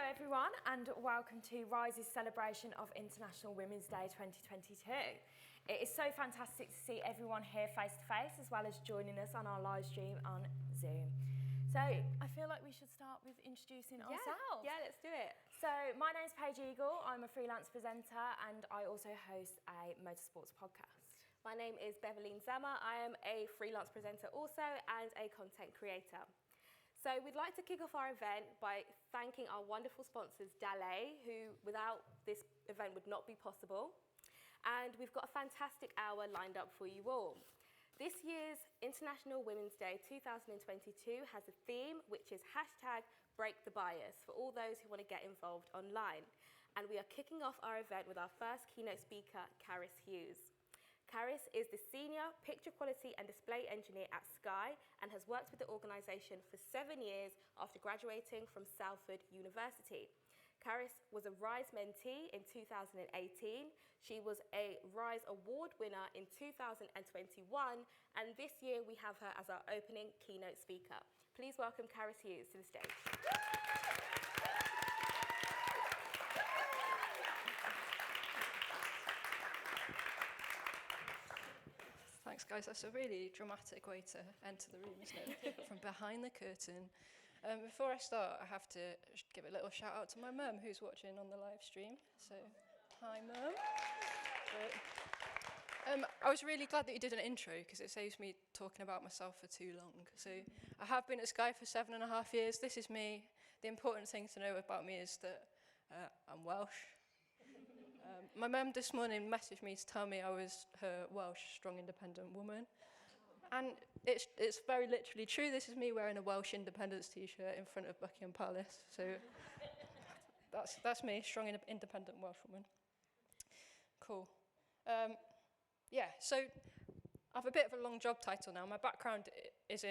everyone, and welcome to Rise's celebration of International Women's Day 2022. It is so fantastic to see everyone here face to face, as well as joining us on our live stream on Zoom. So I feel like we should start with introducing ourselves. Yeah, let's do it. So my name's Paige Eagle, I'm a freelance presenter and I also host a motorsports podcast. My name is Beverleen Zammer. I am a freelance presenter also and a content creator. So we'd like to kick off our event by thanking our wonderful sponsors, Dallé, who without this event would not be possible. And we've got a fantastic hour lined up for you all. This year's International Women's Day 2022 has a theme which is #BreakTheBias for all those who want to get involved online. And we are kicking off our event with our first keynote speaker, Carys Hughes. Carys is the Senior Picture Quality and Display Engineer at Sky and has worked with the organisation for 7 years after graduating from Salford University. Carys was a Rise mentee in 2018. She was a Rise Award winner in 2021, and this year we have her as our opening keynote speaker. Please welcome Carys Hughes to the stage. Thanks, guys. That's a really dramatic way to enter the room, isn't it? From behind the curtain. Before I start, I have to give a little shout out to my mum, who's watching on the live stream. So, hi, Mum. I was really glad that you did an intro, because it saves me talking about myself for too long. So, I have been at Sky for 7.5 years. This is me. The important thing to know about me is that I'm Welsh. My mum this morning messaged me to tell me I was her Welsh strong independent woman. And it's very literally true. This is me wearing a Welsh independence t-shirt in front of Buckingham Palace. So that's me, strong independent Welsh woman. Cool. So I have a bit of a long job title now. My background is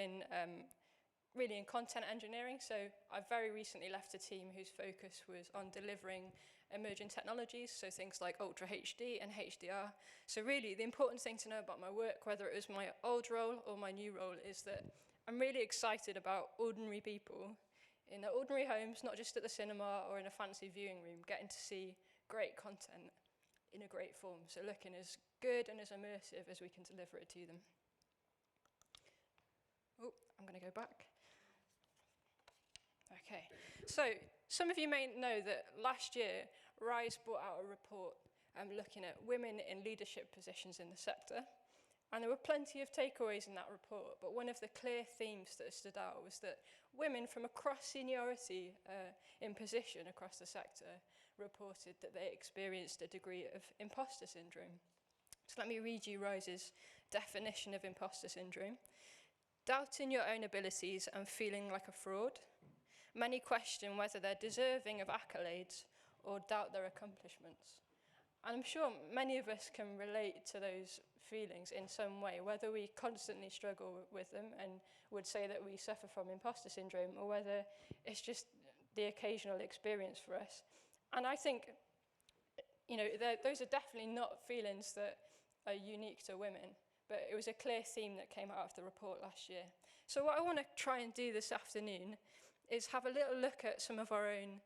really in content engineering, so I very recently left a team whose focus was on delivering emerging technologies, so things like Ultra HD and HDR. So really, the important thing to know about my work, whether it was my old role or my new role, is that I'm really excited about ordinary people in their ordinary homes, not just at the cinema or in a fancy viewing room, getting to see great content in a great form, so looking as good and as immersive as we can deliver it to them. Oh, I'm going to go back. Okay, so some of you may know that last year, Rise brought out a report looking at women in leadership positions in the sector. And there were plenty of takeaways in that report, but one of the clear themes that stood out was that women from across seniority in position across the sector reported that they experienced a degree of imposter syndrome. So let me read you Rise's definition of imposter syndrome. Doubting your own abilities and feeling like a fraud. Many question whether they're deserving of accolades or doubt their accomplishments. And I'm sure many of us can relate to those feelings in some way, whether we constantly struggle with them and would say that we suffer from imposter syndrome, or whether it's just the occasional experience for us. And I think, those are definitely not feelings that are unique to women. But it was a clear theme that came out of the report last year. So what I want to try and do this afternoon is have a little look at some of our own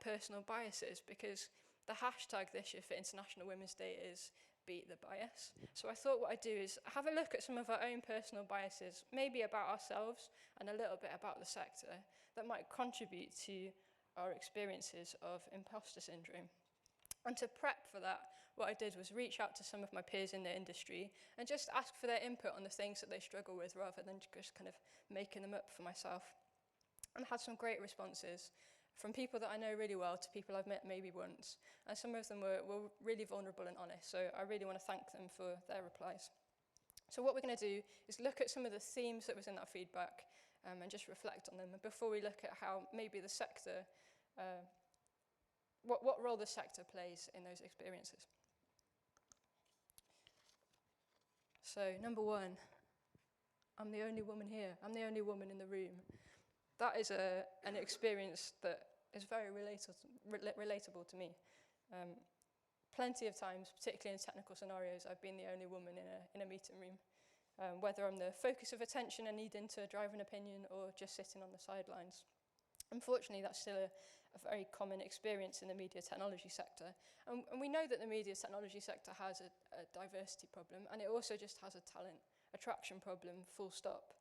personal biases, because the hashtag this year for International Women's Day is Beat the Bias. So I thought what I'd do is have a look at some of our own personal biases, maybe about ourselves and a little bit about the sector, that might contribute to our experiences of imposter syndrome. And to prep for that, what I did was reach out to some of my peers in the industry and just ask for their input on the things that they struggle with, rather than just kind of making them up for myself. And I had some great responses from people that I know really well to people I've met maybe once. And some of them were really vulnerable and honest, so I really want to thank them for their replies. So what we're going to do is look at some of the themes that was in that feedback and just reflect on them before we look at how maybe the sector what role the sector plays in those experiences. So, number one, I'm the only woman here. I'm the only woman in the room. That is an experience that is very relatable to me. Plenty of times, particularly in technical scenarios, I've been the only woman in a meeting room. Whether I'm the focus of attention and needing to drive an opinion, or just sitting on the sidelines. Unfortunately, that's still a very common experience in the media technology sector. And we know that the media technology sector has a diversity problem, and it also just has a talent attraction problem, full stop.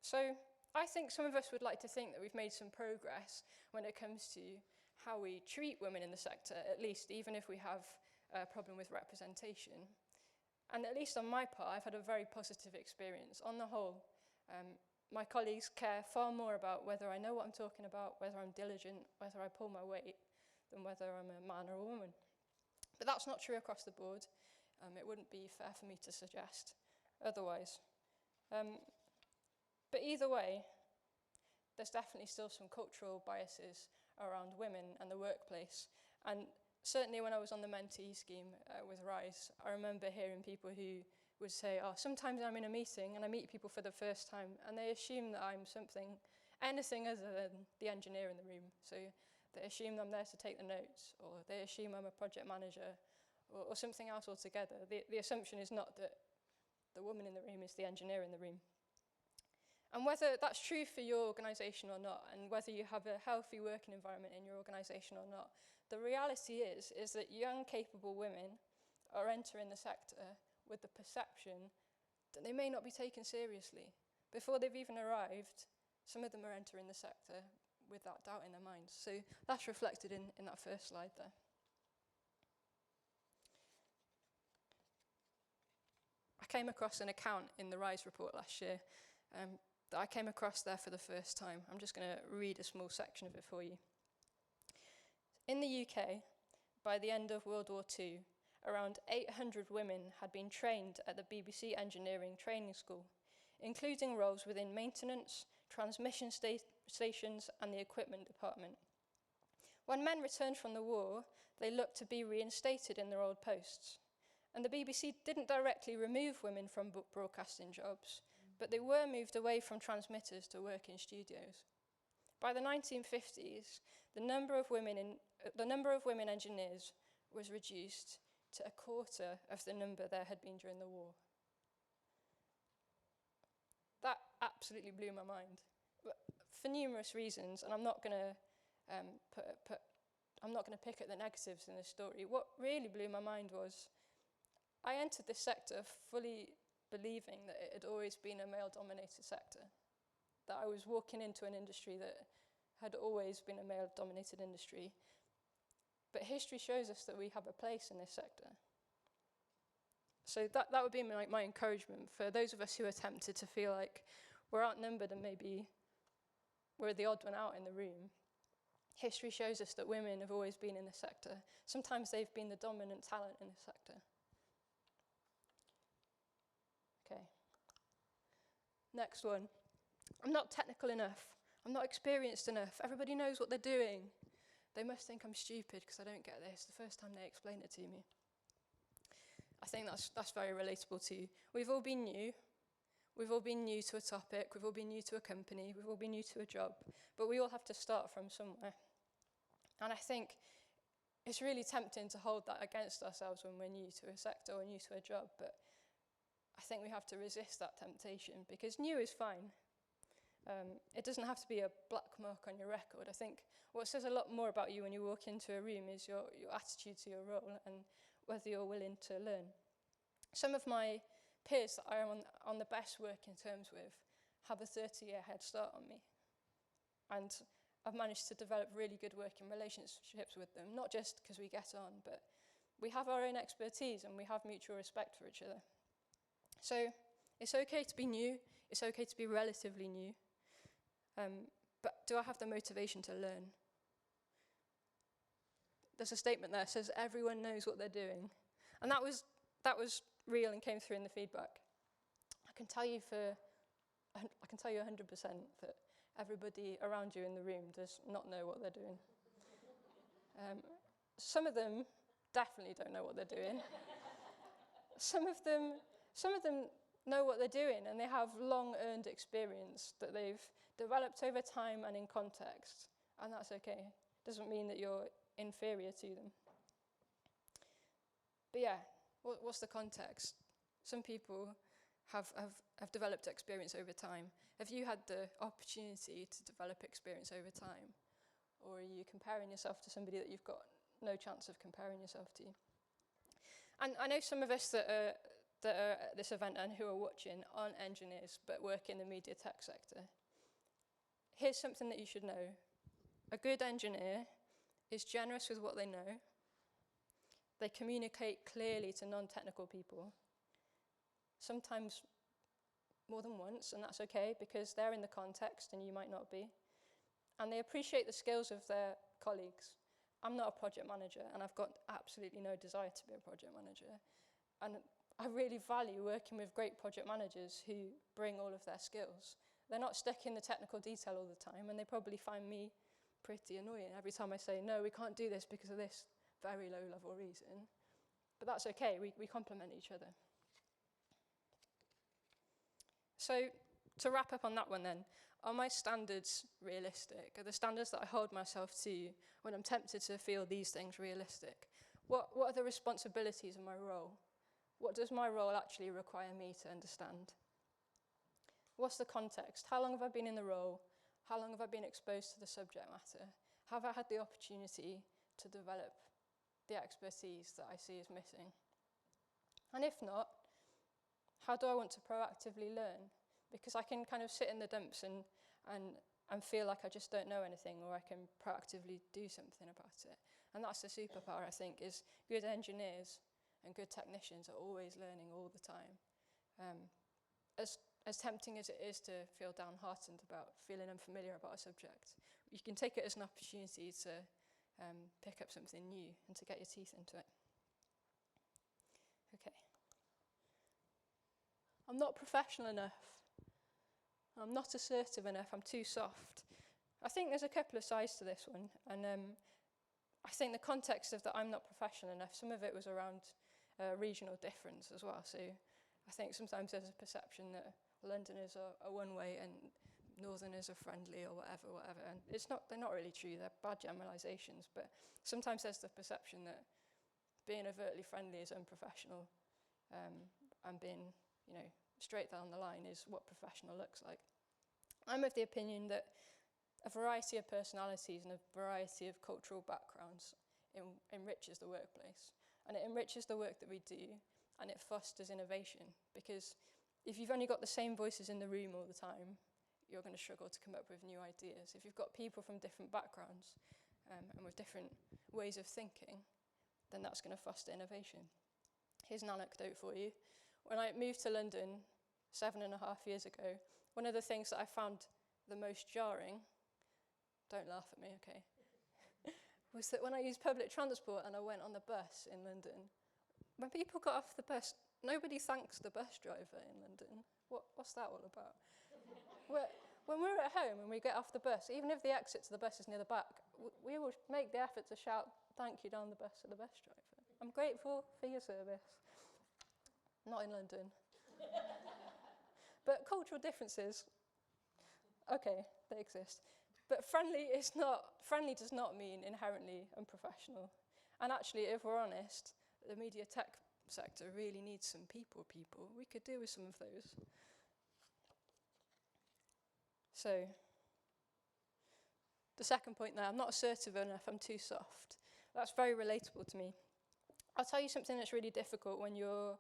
So I think some of us would like to think that we've made some progress when it comes to how we treat women in the sector, at least, even if we have a problem with representation. And at least on my part, I've had a very positive experience. On the whole, my colleagues care far more about whether I know what I'm talking about, whether I'm diligent, whether I pull my weight, than whether I'm a man or a woman. But that's not true across the board. It wouldn't be fair for me to suggest otherwise. But either way, there's definitely still some cultural biases around women and the workplace. And certainly when I was on the Mentee scheme with Rise, I remember hearing people who would say, oh, sometimes I'm in a meeting and I meet people for the first time and they assume that I'm anything other than the engineer in the room. So they assume I'm there to take the notes, or they assume I'm a project manager, or something else altogether. The assumption is not that the woman in the room is the engineer in the room. And whether that's true for your organisation or not, and whether you have a healthy working environment in your organisation or not, the reality is that young, capable women are entering the sector with the perception that they may not be taken seriously. Before they've even arrived, some of them are entering the sector with that doubt in their minds. So that's reflected in that first slide there. I came across an account in the Rise report last year that I came across there for the first time. I'm just going to read a small section of it for you. In the UK, by the end of World War II, around 800 women had been trained at the BBC Engineering Training School, including roles within maintenance, transmission stations, and the equipment department. When men returned from the war, they looked to be reinstated in their old posts. And the BBC didn't directly remove women from broadcasting jobs, but they were moved away from transmitters to work in studios. By the 1950s, the number of women engineers was reduced to a quarter of the number there had been during the war. That absolutely blew my mind, but for numerous reasons, and I'm not going to pick at the negatives in this story. What really blew my mind was I entered this sector fully believing that it had always been a male-dominated sector, that I was walking into an industry that had always been a male-dominated industry. But history shows us that we have a place in this sector. So that would be my encouragement for those of us who are tempted to feel like we're outnumbered and maybe we're the odd one out in the room. History shows us that women have always been in the sector. Sometimes they've been the dominant talent in the sector. Okay. Next one. I'm not technical enough. I'm not experienced enough. Everybody knows what they're doing. They must think I'm stupid because I don't get this the first time they explain it to me. I think that's very relatable to you. We've all been new. We've all been new to a topic. We've all been new to a company. We've all been new to a job. But we all have to start from somewhere. And I think it's really tempting to hold that against ourselves when we're new to a sector or new to a job. But I think we have to resist that temptation because new is fine. It doesn't have to be a black mark on your record. I think what says a lot more about you when you walk into a room is your attitude to your role and whether you're willing to learn. Some of my peers that I'm on the best working terms with have a 30-year head start on me. And I've managed to develop really good working relationships with them, not just because we get on, but we have our own expertise and we have mutual respect for each other. So it's okay to be new. It's okay to be relatively new. But do I have the motivation to learn? There's a statement there that says everyone knows what they're doing. And that was real and came through in the feedback. I can tell you 100% that everybody around you in the room does not know what they're doing. Some of them definitely don't know what they're doing. Some of them know what they're doing and they have long-earned experience that they've developed over time and in context, and that's okay. Doesn't mean that you're inferior to them. But yeah, what's the context? Some people have developed experience over time? Have you had the opportunity to develop experience over time? Or are you comparing yourself to somebody that you've got no chance of comparing yourself to? And I know some of us that are at this event and who are watching aren't engineers but work in the media tech sector. Here's something that you should know. A good engineer is generous with what they know. They communicate clearly to non-technical people, sometimes more than once, and that's okay because they're in the context and you might not be. And they appreciate the skills of their colleagues. I'm not a project manager, and I've got absolutely no desire to be a project manager. And I really value working with great project managers who bring all of their skills. They're not stuck in the technical detail all the time, and they probably find me pretty annoying every time I say, no, we can't do this because of this very low-level reason. But that's okay, we complement each other. So, to wrap up on that one then, are my standards realistic? Are the standards that I hold myself to when I'm tempted to feel these things realistic? What are the responsibilities of my role? What does my role actually require me to understand? What's the context? How long have I been in the role? How long have I been exposed to the subject matter? Have I had the opportunity to develop the expertise that I see is missing? And if not, how do I want to proactively learn? Because I can kind of sit in the dumps and feel like I just don't know anything, or I can proactively do something about it. And that's the superpower, I think, is good engineers and good technicians are always learning all the time. As tempting as it is to feel downhearted about feeling unfamiliar about a subject, you can take it as an opportunity to pick up something new and to get your teeth into it. Okay. I'm not professional enough. I'm not assertive enough. I'm too soft. I think there's a couple of sides to this one, and I think the context of that I'm not professional enough, some of it was around regional difference as well. So I think sometimes there's a perception that Londoners are one way and Northerners are friendly or whatever. And they're not really true. They're bad generalisations. But sometimes there's the perception that being overtly friendly is unprofessional, and being, straight down the line is what professional looks like. I'm of the opinion that a variety of personalities and a variety of cultural backgrounds enriches the workplace. And it enriches the work that we do, and it fosters innovation. Because if you've only got the same voices in the room all the time, you're going to struggle to come up with new ideas. If you've got people from different backgrounds and with different ways of thinking, then that's going to foster innovation. Here's an anecdote for you. When I moved to London 7.5 years ago, one of the things that I found the most jarring, don't laugh at me, okay, was that when I used public transport and I went on the bus in London, when people got off the bus, nobody thanks the bus driver in London. What's that all about? When we're at home and we get off the bus, even if the exit to the bus is near the back, we will make the effort to shout thank you down the bus to the bus driver. I'm grateful for your service. Not in London. But cultural differences, okay, they exist. But friendly does not mean inherently unprofessional. And actually, if we're honest, the media tech sector really needs some people. We could do with some of those. So, the second point there, I'm not assertive enough, I'm too soft. That's very relatable to me. I'll tell you something that's really difficult when you're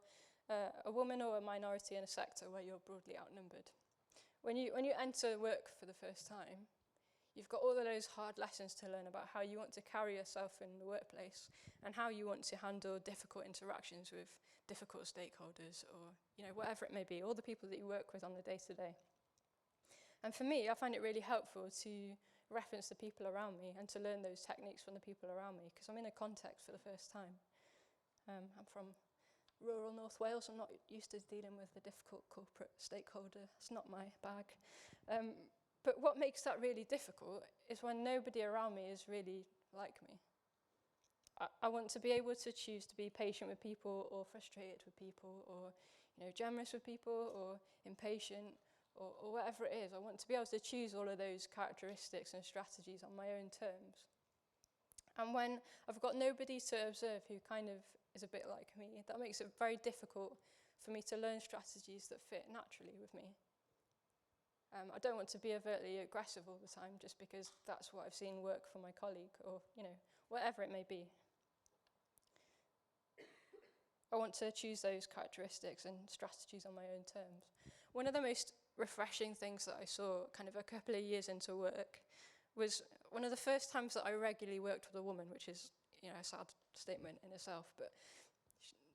a woman or a minority in a sector where you're broadly outnumbered. When you enter work for the first time, you've got all of those hard lessons to learn about how you want to carry yourself in the workplace and how you want to handle difficult interactions with difficult stakeholders or whatever it may be, all the people that you work with on the day-to-day. And for me, I find it really helpful to reference the people around me and to learn those techniques from the people around me because I'm in a context for the first time. I'm from rural North Wales. I'm not used to dealing with the difficult corporate stakeholder. It's not my bag. But what makes that really difficult is when nobody around me is really like me. I want to be able to choose to be patient with people or frustrated with people or generous with people or impatient or whatever it is. I want to be able to choose all of those characteristics and strategies on my own terms. And when I've got nobody to observe who kind of is a bit like me, that makes it very difficult for me to learn strategies that fit naturally with me. I don't want to be overtly aggressive all the time just because that's what I've seen work for my colleague or, whatever it may be. I want to choose those characteristics and strategies on my own terms. One of the most refreshing things that I saw kind of a couple of years into work was one of the first times that I regularly worked with a woman, which is, a sad statement in itself, but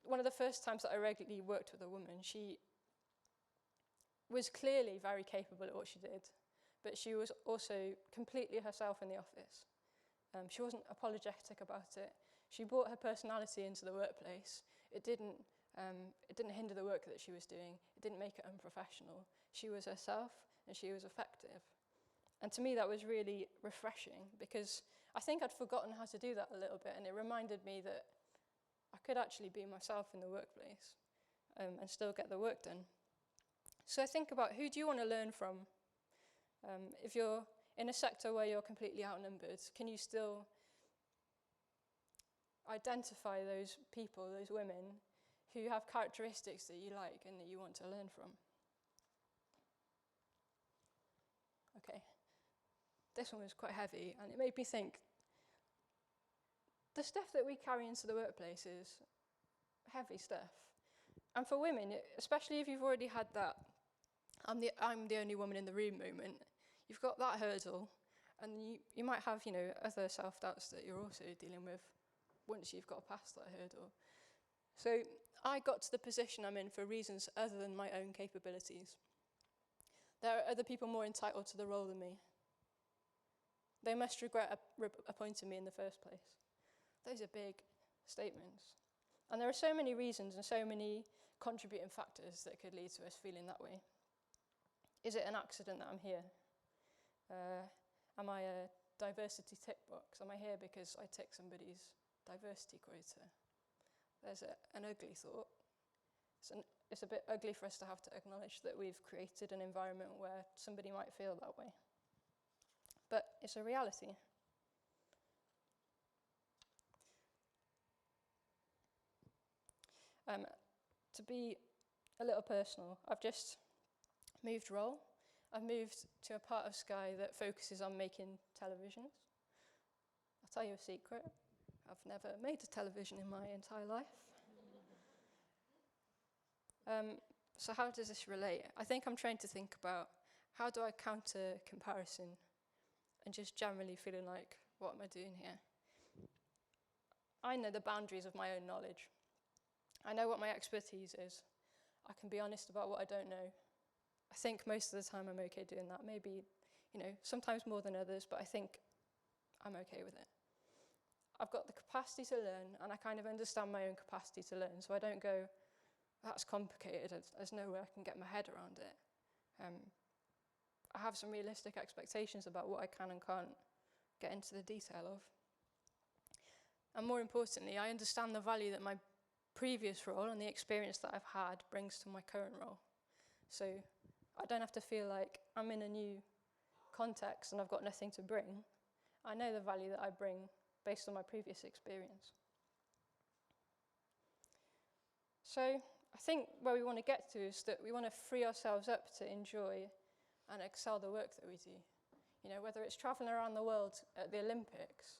one of the first times that I regularly worked with a woman, she was clearly very capable at what she did, but she was also completely herself in the office. She wasn't apologetic about it. She brought her personality into the workplace. It didn't hinder the work that she was doing. It didn't make it unprofessional. She was herself and she was effective. And to me that was really refreshing because I think I'd forgotten how to do that a little bit, and it reminded me that I could actually be myself in the workplace and still get the work done. So think about, who do you want to learn from? If you're in a sector where you're completely outnumbered, can you still identify those people, those women, who have characteristics that you like and that you want to learn from? Okay, this one was quite heavy, and it made me think, the stuff that we carry into the workplace is heavy stuff. And for women, especially if you've already had that I'm the only woman in the room moment, you've got that hurdle, and you might have, other self-doubts that you're also dealing with once you've got past that hurdle. So I got to the position I'm in for reasons other than my own capabilities. There are other people more entitled to the role than me. They must regret appointing me in the first place. Those are big statements. And there are so many reasons and so many contributing factors that could lead to us feeling that way. Is it an accident that I'm here? Am I a diversity tick box? Am I here because I tick somebody's diversity quota? There's an ugly thought. It's a bit ugly for us to have to acknowledge that we've created an environment where somebody might feel that way. But it's a reality. To be a little personal, I've just moved role. I've moved to a part of Sky that focuses on making televisions. I'll tell you a secret. I've never made a television in my entire life. So how does this relate? I think I'm trying to think about, how do I counter comparison and just generally feeling like, what am I doing here? I know the boundaries of my own knowledge. I know what my expertise is. I can be honest about what I don't know. I think most of the time I'm okay doing that. Maybe, sometimes more than others, but I think I'm okay with it. I've got the capacity to learn, and I kind of understand my own capacity to learn, so I don't go, that's complicated, there's no way I can get my head around it. I have some realistic expectations about what I can and can't get into the detail of. And more importantly, I understand the value that my previous role and the experience that I've had brings to my current role. So I don't have to feel like I'm in a new context and I've got nothing to bring. I know the value that I bring based on my previous experience. So I think where we want to get to is that we want to free ourselves up to enjoy and excel the work that we do. Whether it's traveling around the world at the Olympics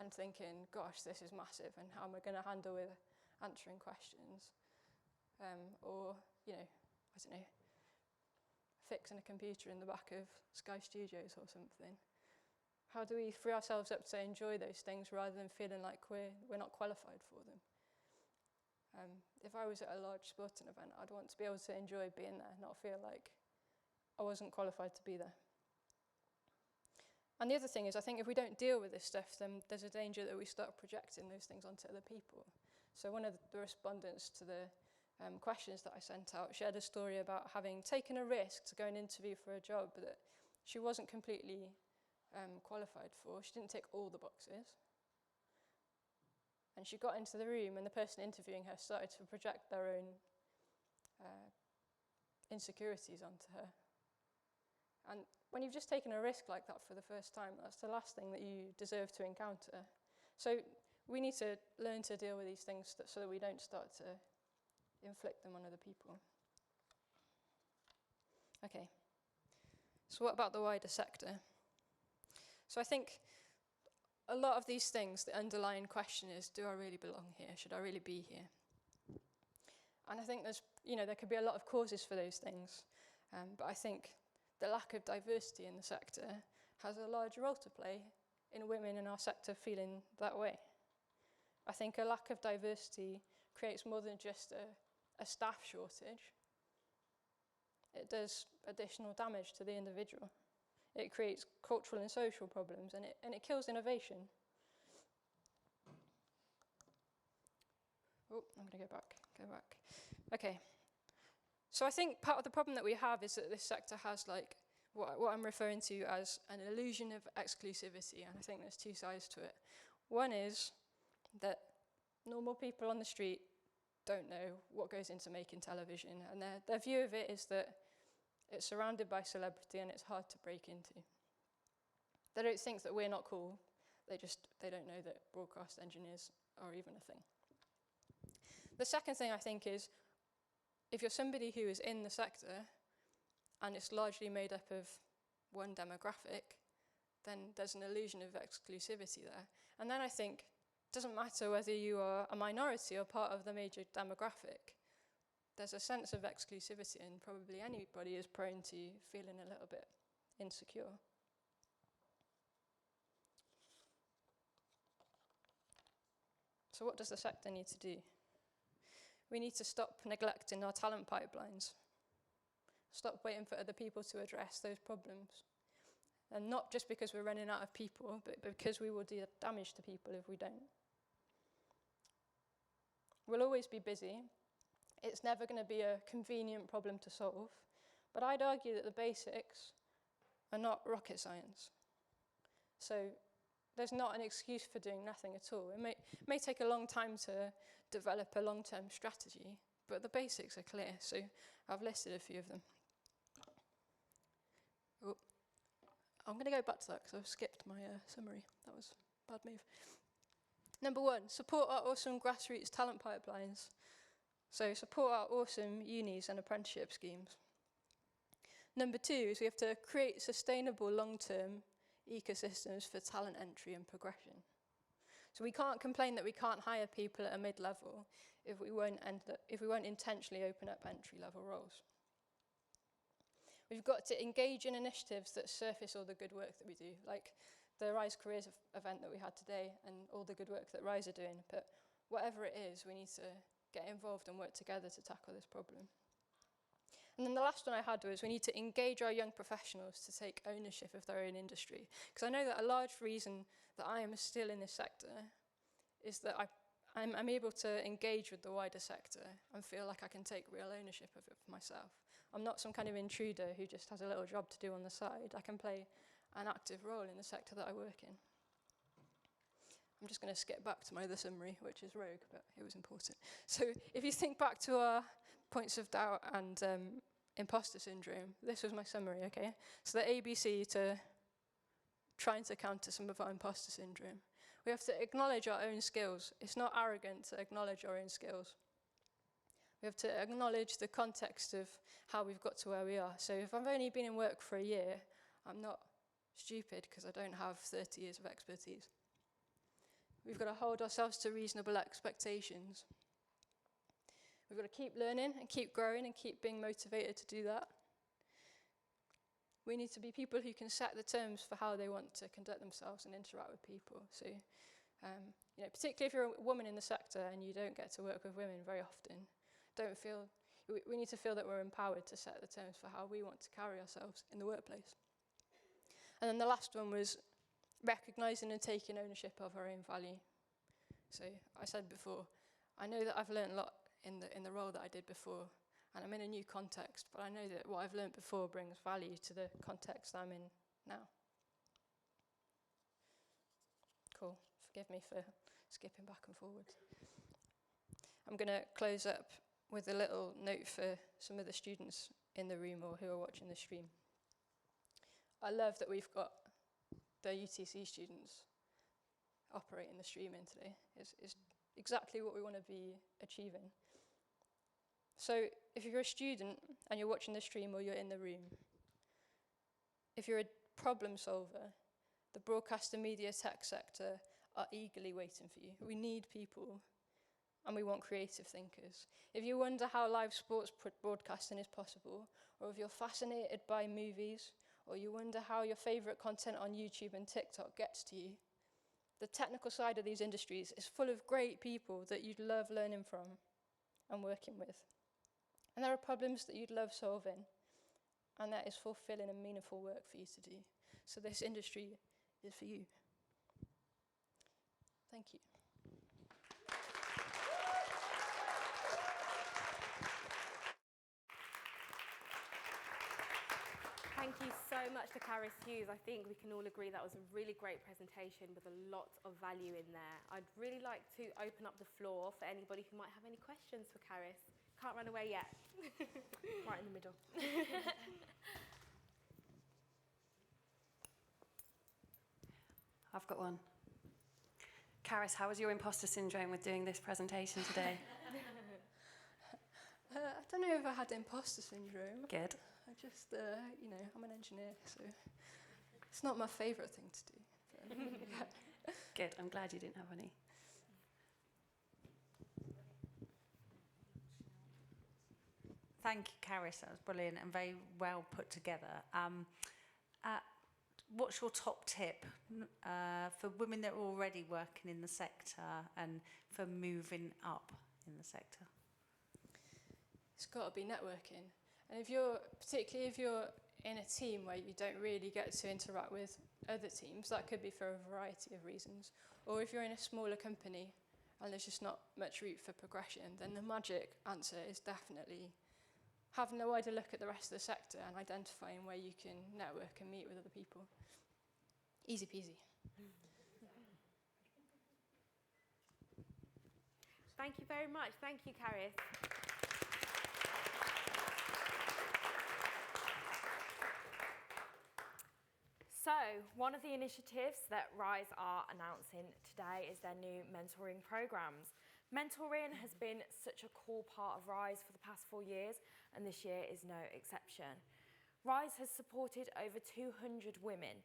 and thinking, gosh, this is massive, and how am I going to handle with answering questions? Or, I don't know, fixing a computer in the back of Sky Studios or something. How do we free ourselves up to enjoy those things rather than feeling like we're not qualified for them? If I was at a large sporting event, I'd want to be able to enjoy being there, not feel like I wasn't qualified to be there. And the other thing is, I think if we don't deal with this stuff, then there's a danger that we start projecting those things onto other people. So one of the respondents to the questions that I sent out shared a story about having taken a risk to go and interview for a job that she wasn't completely qualified for. She didn't tick all the boxes. And she got into the room, and the person interviewing her started to project their own insecurities onto her. And when you've just taken a risk like that for the first time, that's the last thing that you deserve to encounter. So we need to learn to deal with these things so that we don't start to inflict them on other people. Okay, so what about the wider sector? So I think a lot of these things, the underlying question is, do I really belong here? Should I really be here? And I think there could be a lot of causes for those things, but I think the lack of diversity in the sector has a large role to play in women in our sector feeling that way. I think a lack of diversity creates more than just a staff shortage. It does additional damage to the individual. It creates cultural and social problems, and it kills innovation. Oh, I'm going to go back. Okay. So I think part of the problem that we have is that this sector has what I'm referring to as an illusion of exclusivity, and I think there's two sides to it. One is that normal people on the street don't know what goes into making television, and their view of it is that it's surrounded by celebrity and it's hard to break into. They don't think that we're not cool, they don't know that broadcast engineers are even a thing. The second thing I think is, if you're somebody who is in the sector and it's largely made up of one demographic, then there's an illusion of exclusivity there. And then I think it doesn't matter whether you are a minority or part of the major demographic, there's a sense of exclusivity, and probably anybody is prone to feeling a little bit insecure. So what does the sector need to do? We need to stop neglecting our talent pipelines. Stop waiting for other people to address those problems. And not just because we're running out of people, but because we will do damage to people if we don't. We'll always be busy. It's never going to be a convenient problem to solve. But I'd argue that the basics are not rocket science. So there's not an excuse for doing nothing at all. It may take a long time to develop a long-term strategy, but the basics are clear. So I've listed a few of them. Oh, I'm going to go back to that because I've skipped my summary. That was a bad move. Number 1, support our awesome grassroots talent pipelines. So support our awesome unis and apprenticeship schemes. Number 2 is we have to create sustainable long-term ecosystems for talent entry and progression. So we can't complain that we can't hire people at a mid-level if we won't intentionally open up entry-level roles. We've got to engage in initiatives that surface all the good work that we do, like the Rise Careers event that we had today and all the good work that Rise are doing. But whatever it is, we need to get involved and work together to tackle this problem. And then the last one I had was we need to engage our young professionals to take ownership of their own industry. Because I know that a large reason that I am still in this sector is that I'm able to engage with the wider sector and feel like I can take real ownership of it for myself. I'm not some kind of intruder who just has a little job to do on the side. I can play an active role in the sector that I work in. I'm just going to skip back to my other summary, which is rogue, but it was important. So if you think back to our points of doubt and imposter syndrome, this was my summary, okay? So the ABC to trying to counter some of our imposter syndrome. We have to acknowledge our own skills. It's not arrogant to acknowledge our own skills. We have to acknowledge the context of how we've got to where we are. So if I've only been in work for a year, I'm not stupid because I don't have 30 years of expertise. We've got to hold ourselves to reasonable expectations. We've got to keep learning and keep growing and keep being motivated to do that. We need to be people who can set the terms for how they want to conduct themselves and interact with people. So, particularly if you're a woman in the sector and you don't get to work with women very often, we need to feel that we're empowered to set the terms for how we want to carry ourselves in the workplace. And then the last one was recognising and taking ownership of our own value. So I said before, I know that I've learned a lot in the role that I did before, and I'm in a new context, but I know that what I've learned before brings value to the context I'm in now. Cool. Forgive me for skipping back and forward. I'm going to close up with a little note for some of the students in the room or who are watching the stream. I love that we've got the UTC students operating the stream in today. It's exactly what we want to be achieving. So if you're a student and you're watching the stream or you're in the room, if you're a problem solver, the broadcast and media tech sector are eagerly waiting for you. We need people, and we want creative thinkers. If you wonder how live sports broadcasting is possible, or if you're fascinated by movies, or you wonder how your favourite content on YouTube and TikTok gets to you, the technical side of these industries is full of great people that you'd love learning from and working with. And there are problems that you'd love solving, and that is fulfilling and meaningful work for you to do. So this industry is for you. Thank you. Thank you so much to Carys Hughes. I think we can all agree that was a really great presentation with a lot of value in there. I'd really like to open up the floor for anybody who might have any questions for Carys. Can't run away yet. Right in the middle. I've got one. Carys, how was your imposter syndrome with doing this presentation today? I don't know if I had imposter syndrome. Good. I just, I'm an engineer, so it's not my favourite thing to do. Good. I'm glad you didn't have any. Thank you, Carys. That was brilliant and very well put together. What's your top tip for women that are already working in the sector and for moving up in the sector? It's got to be networking. And particularly if you're in a team where you don't really get to interact with other teams, that could be for a variety of reasons. Or if you're in a smaller company and there's just not much route for progression, then the magic answer is definitely having a wider look at the rest of the sector and identifying where you can network and meet with other people. Easy peasy. Thank you very much. Thank you, Carys. So, one of the initiatives that Rise are announcing today is their new mentoring programs. Mentoring has been such a core part of Rise for the past 4 years, and this year is no exception. Rise has supported over 200 women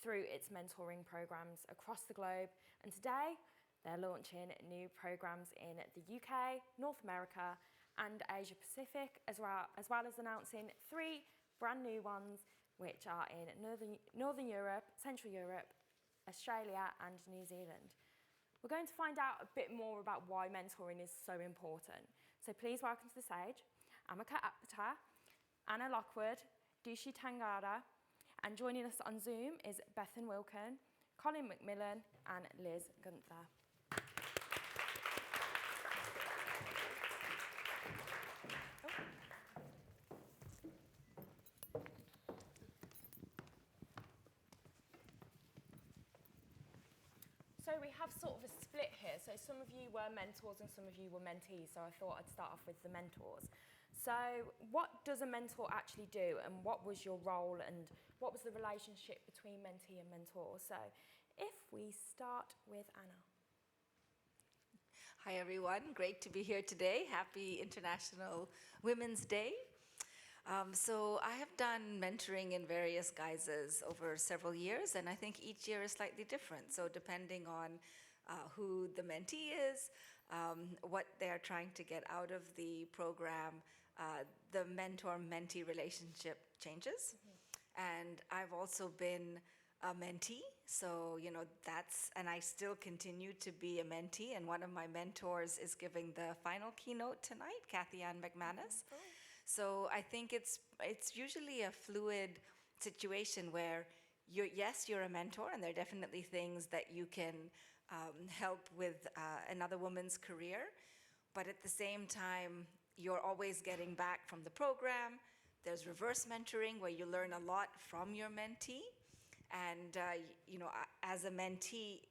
through its mentoring programs across the globe, and today they're launching new programs in the UK, North America, and Asia Pacific, as well as announcing 3 brand new ones, which are in Northern Europe, Central Europe, Australia, and New Zealand. We're going to find out a bit more about why mentoring is so important. So please welcome to the stage Amaka Apata, Anna Lockwood, Dushi Tangada, and joining us on Zoom is Bethan Wilkin, Colin McMillan, and Liz Gunther. So we have sort of a split here. So some of you were mentors and some of you were mentees. So I thought I'd start off with the mentors. So what does a mentor actually do, and what was your role, and what was the relationship between mentee and mentor? So if we start with Anna. Hi everyone, great to be here today. Happy International Women's Day. So I have done mentoring in various guises over several years, and I think each year is slightly different. So depending on who the mentee is, what they're trying to get out of the program, the mentor-mentee relationship changes. And I've also been a mentee, so and I still continue to be a mentee, and one of my mentors is giving the final keynote tonight, Kathy-Anne MacManus. So I think it's usually a fluid situation where you're a mentor, and there are definitely things that you can help with another woman's career, but at the same time, you're always getting back from the program. There's reverse mentoring where you learn a lot from your mentee, and as a mentee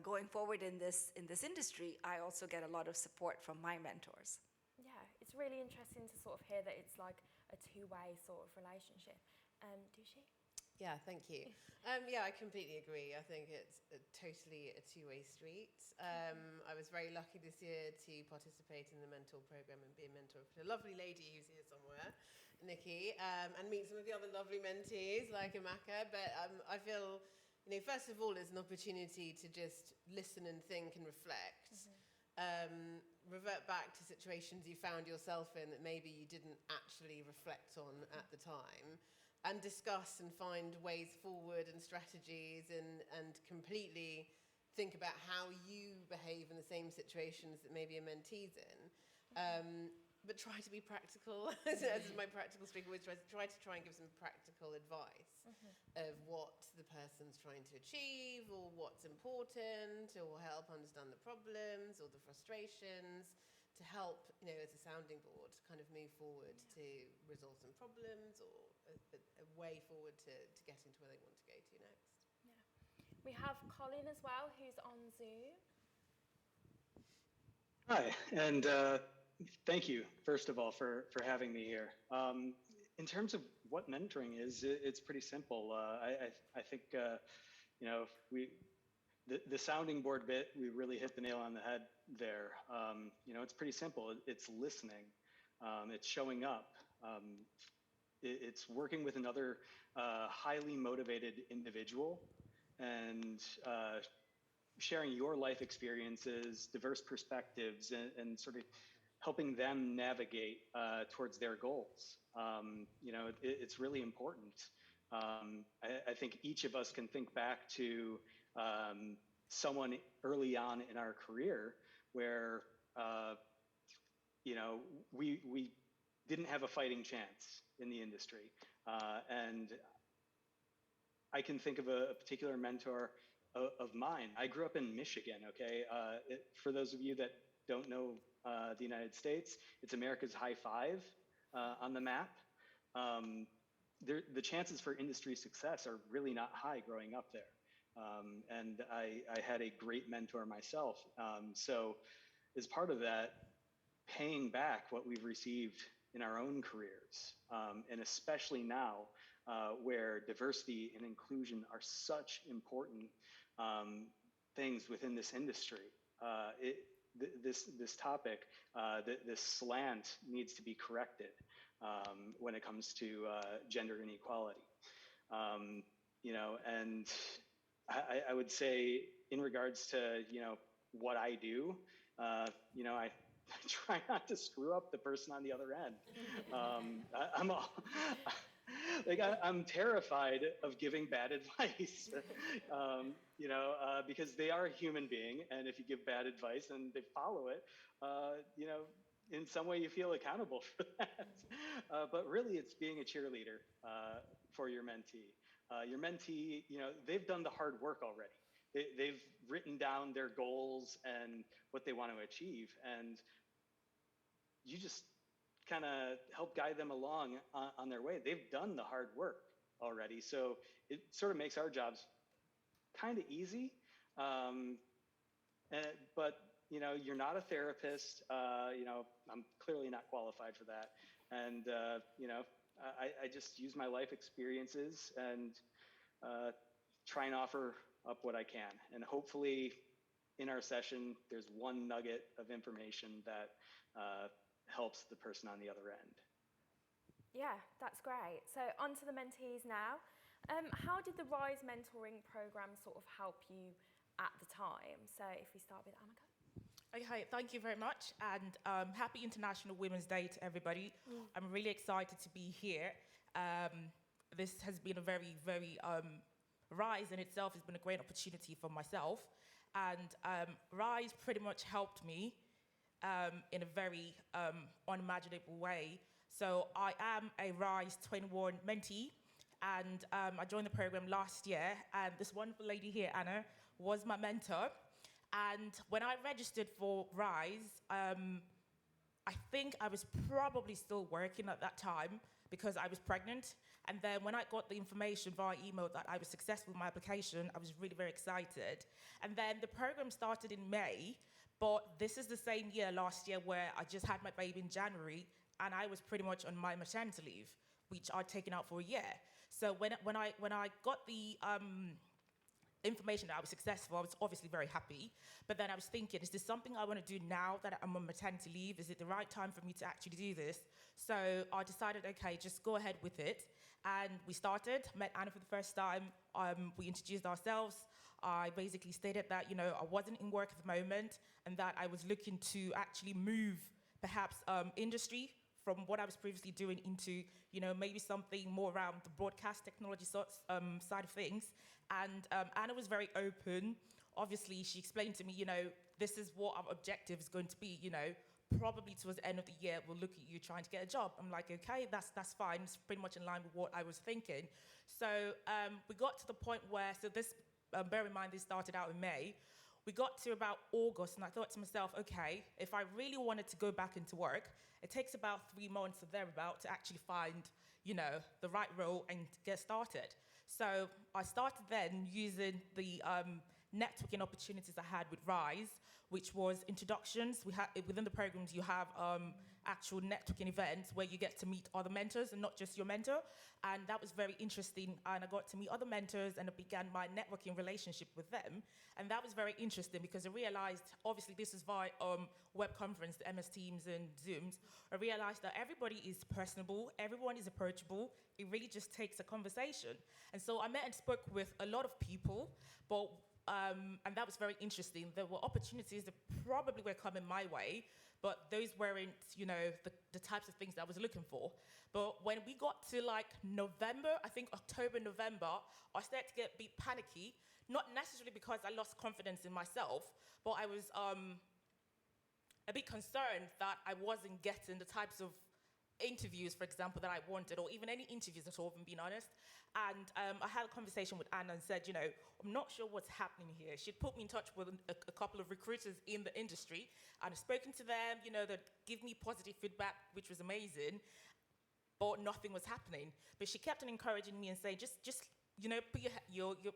going forward in this industry, I also get a lot of support from my mentors. Yeah, it's really interesting to sort of hear that it's like a two-way sort of relationship. Dushi? Yeah, thank you. Yeah, I completely agree. I think it's totally a two-way street. I was very lucky this year to participate in the mentor program and be a mentor for a lovely lady who's here somewhere, Nikki, and meet some of the other lovely mentees like Amaka. But I feel, first of all, it's an opportunity to just listen and think and reflect. Revert back to situations you found yourself in that maybe you didn't actually reflect on at the time, and discuss and find ways forward and strategies and completely think about how you behave in the same situations that maybe a mentee's in. But try to be practical, as my practical speaker always try and give some practical advice of what the person's trying to achieve, or what's important, or help understand the problems or the frustrations, to help, as a sounding board, kind of move forward to resolve some problems, or a way forward to getting to where they want to go to next. Yeah. We have Colin as well, who's on Zoom. Hi, and thank you, first of all, for having me here. In terms of what mentoring is, it's pretty simple. I think, the sounding board bit, we really hit the nail on the head there. It's pretty simple. It's listening. It's showing up. It's working with another highly motivated individual and sharing your life experiences, diverse perspectives, and sort of helping them navigate towards their goals. It's really important. I think each of us can think back to someone early on in our career where we didn't have a fighting chance in the industry. And I can think of a particular mentor of mine. I grew up in Michigan, okay? For those of you that don't know the United States, it's America's high five on the map. The chances for industry success are really not high growing up there. And I had a great mentor myself. So as part of that, paying back what we've received in our own careers, and especially now where diversity and inclusion are such important things within this industry. This topic, this slant needs to be corrected when it comes to gender inequality. And I would say in regards to, what I do, I try not to screw up the person on the other end. I'm terrified of giving bad advice, because they are a human being, and if you give bad advice and they follow it, in some way you feel accountable for that. But really, it's being a cheerleader for your mentee. Your mentee, they've done the hard work already. They've written down their goals and what they want to achieve, and you just kind of help guide them along on their way. They've done the hard work already, so it sort of makes our jobs kind of easy. But you're not a therapist. I'm clearly not qualified for that, and I just use my life experiences and try and offer up what I can, and hopefully in our session there's one nugget of information that helps the person on the other end. Yeah, that's great. So on to the mentees now. How did the Rise mentoring program sort of help you at the time? So if we start with Amaka. Okay, thank you very much, and happy International Women's Day to everybody. I'm really excited to be here. This has been a very, very, Rise in itself has been a great opportunity for myself, and Rise pretty much helped me in a very unimaginable way. So I am a Rise 21 mentee, and I joined the program last year, and this wonderful lady here, Anna, was my mentor. And when I registered for Rise, I think I was probably still working at that time because I was pregnant. And then when I got the information via email that I was successful in my application, I was really very excited. And then the program started in May, but this is the same year last year where I just had my baby in January, and I was pretty much on my maternity leave, which I'd taken out for a year. So when I got the information that I was successful, I was obviously very happy. But then I was thinking, is this something I want to do now that I'm on maternity leave? Is it the right time for me to actually do this? So I decided, okay, just go ahead with it. And we started, met Anna for the first time. We introduced ourselves. I basically stated that, I wasn't in work at the moment and that I was looking to actually move perhaps industry from what I was previously doing into, maybe something more around the broadcast technology side of things. And Anna was very open. Obviously, she explained to me, this is what our objective is going to be, probably towards the end of the year, we'll look at you trying to get a job. I'm like, okay, that's fine. It's pretty much in line with what I was thinking. So we got to the point where, bear in mind, this started out in May. We got to about August, and I thought to myself, okay, if I really wanted to go back into work, it takes about 3 months or thereabout to actually find, the right role and get started. So I started then using the networking opportunities I had with Rise, which was introductions. We had within the programs, you have actual networking events where you get to meet other mentors and not just your mentor. And that was very interesting. And I got to meet other mentors and I began my networking relationship with them. And that was very interesting because I realized, obviously this is via web conference, the MS Teams and Zooms. I realized that everybody is personable, everyone is approachable. It really just takes a conversation. And so I met and spoke with a lot of people, but and that was very interesting. There were opportunities that probably were coming my way, but those weren't, the types of things that I was looking for. But when we got to like November, I think October, November, I started to get a bit panicky, not necessarily because I lost confidence in myself, but I was a bit concerned that I wasn't getting the types of interviews, for example, that I wanted, or even any interviews at all, if I'm being honest. And I had a conversation with Anna and said, I'm not sure what's happening here. She'd put me in touch with a couple of recruiters in the industry, and I've spoken to them, they'd give me positive feedback, which was amazing, but nothing was happening. But she kept on encouraging me and saying, just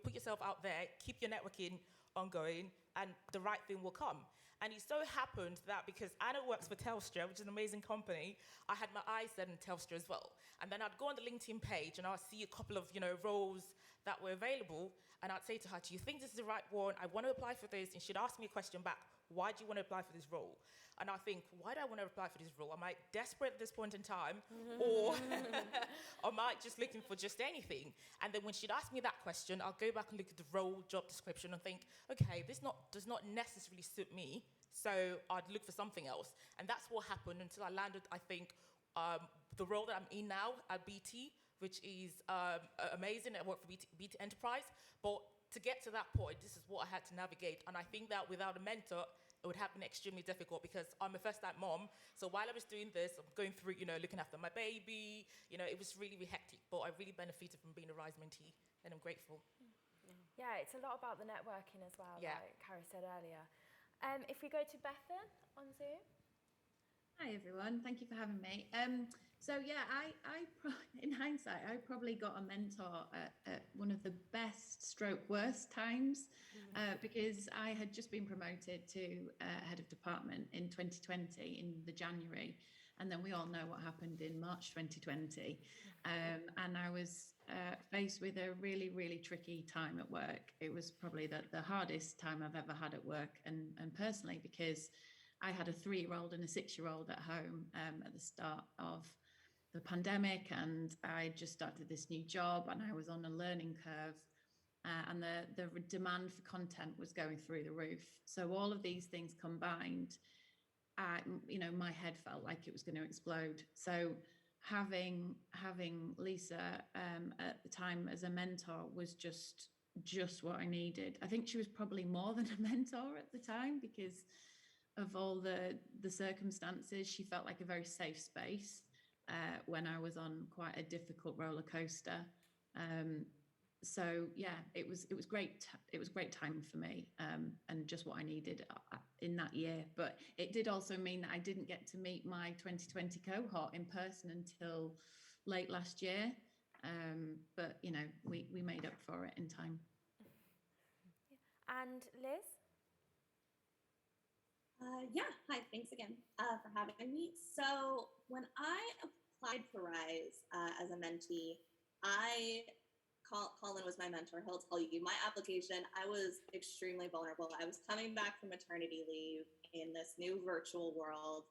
put yourself out there, keep your networking ongoing, and the right thing will come. And it so happened that because Anna works for Telstra, which is an amazing company, I had my eyes set on Telstra as well. And then I'd go on the LinkedIn page and I'd see a couple of, roles that were available. And I'd say to her, do you think this is the right one? I want to apply for this. And she'd ask me a question back, why do you want to apply for this role? And I think, why do I want to apply for this role? Am I desperate at this point in time? Or am I just looking for just anything? And then when she'd ask me that question, I'll go back and look at the role job description and think, okay, this does not necessarily suit me. So I'd look for something else. And that's what happened until I landed, I think, the role that I'm in now at BT, which is amazing. I work for BT Enterprise. But to get to that point, this is what I had to navigate. And I think that without a mentor, it would have been extremely difficult because I'm a first-time mom. So while I was doing this, I'm going through, looking after my baby. It was really, really hectic. But I really benefited from being a Rise mentee, and I'm grateful. Yeah, it's a lot about the networking as well, like Carys said earlier. If we go to Bethan on Zoom. Hi everyone, thank you for having me. In hindsight, I probably got a mentor at one of the best stroke worst times because I had just been promoted to head of department in 2020 in the January, and then we all know what happened in March 2020. And I was faced with a really, really tricky time at work. It was probably the hardest time I've ever had at work and personally, because I had a 3-year-old and a 6-year-old at home at the start of the pandemic, and I just started this new job and I was on a learning curve, and the demand for content was going through the roof. So all of these things combined, my head felt like it was going to explode. So having Lisa at the time as a mentor was just what I needed. I think she was probably more than a mentor at the time because of all the circumstances. She felt like a very safe space when I was on quite a difficult roller coaster. So yeah, it was great. It was great time for me, and just what I needed in that year. But it did also mean that I didn't get to meet my 2020 cohort in person until late last year. But we made up for it in time. And Liz? Hi, thanks again for having me. So when I applied for Rise as a mentee, Colin was my mentor. He'll tell you my application, I was extremely vulnerable. I was coming back from maternity leave in this new virtual world.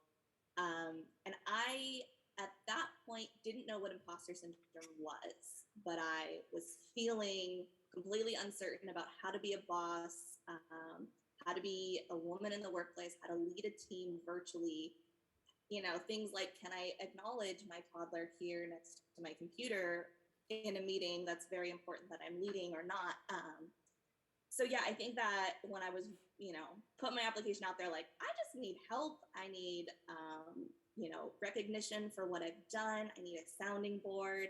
And I, at that point, didn't know what imposter syndrome was, but I was feeling completely uncertain about how to be a boss, how to be a woman in the workplace, how to lead a team virtually. Things like, can I acknowledge my toddler here next to my computer in a meeting that's very important that I'm leading or not? So yeah, I think that when I was, put my application out there, like, I just need help. I need, recognition for what I've done. I need a sounding board.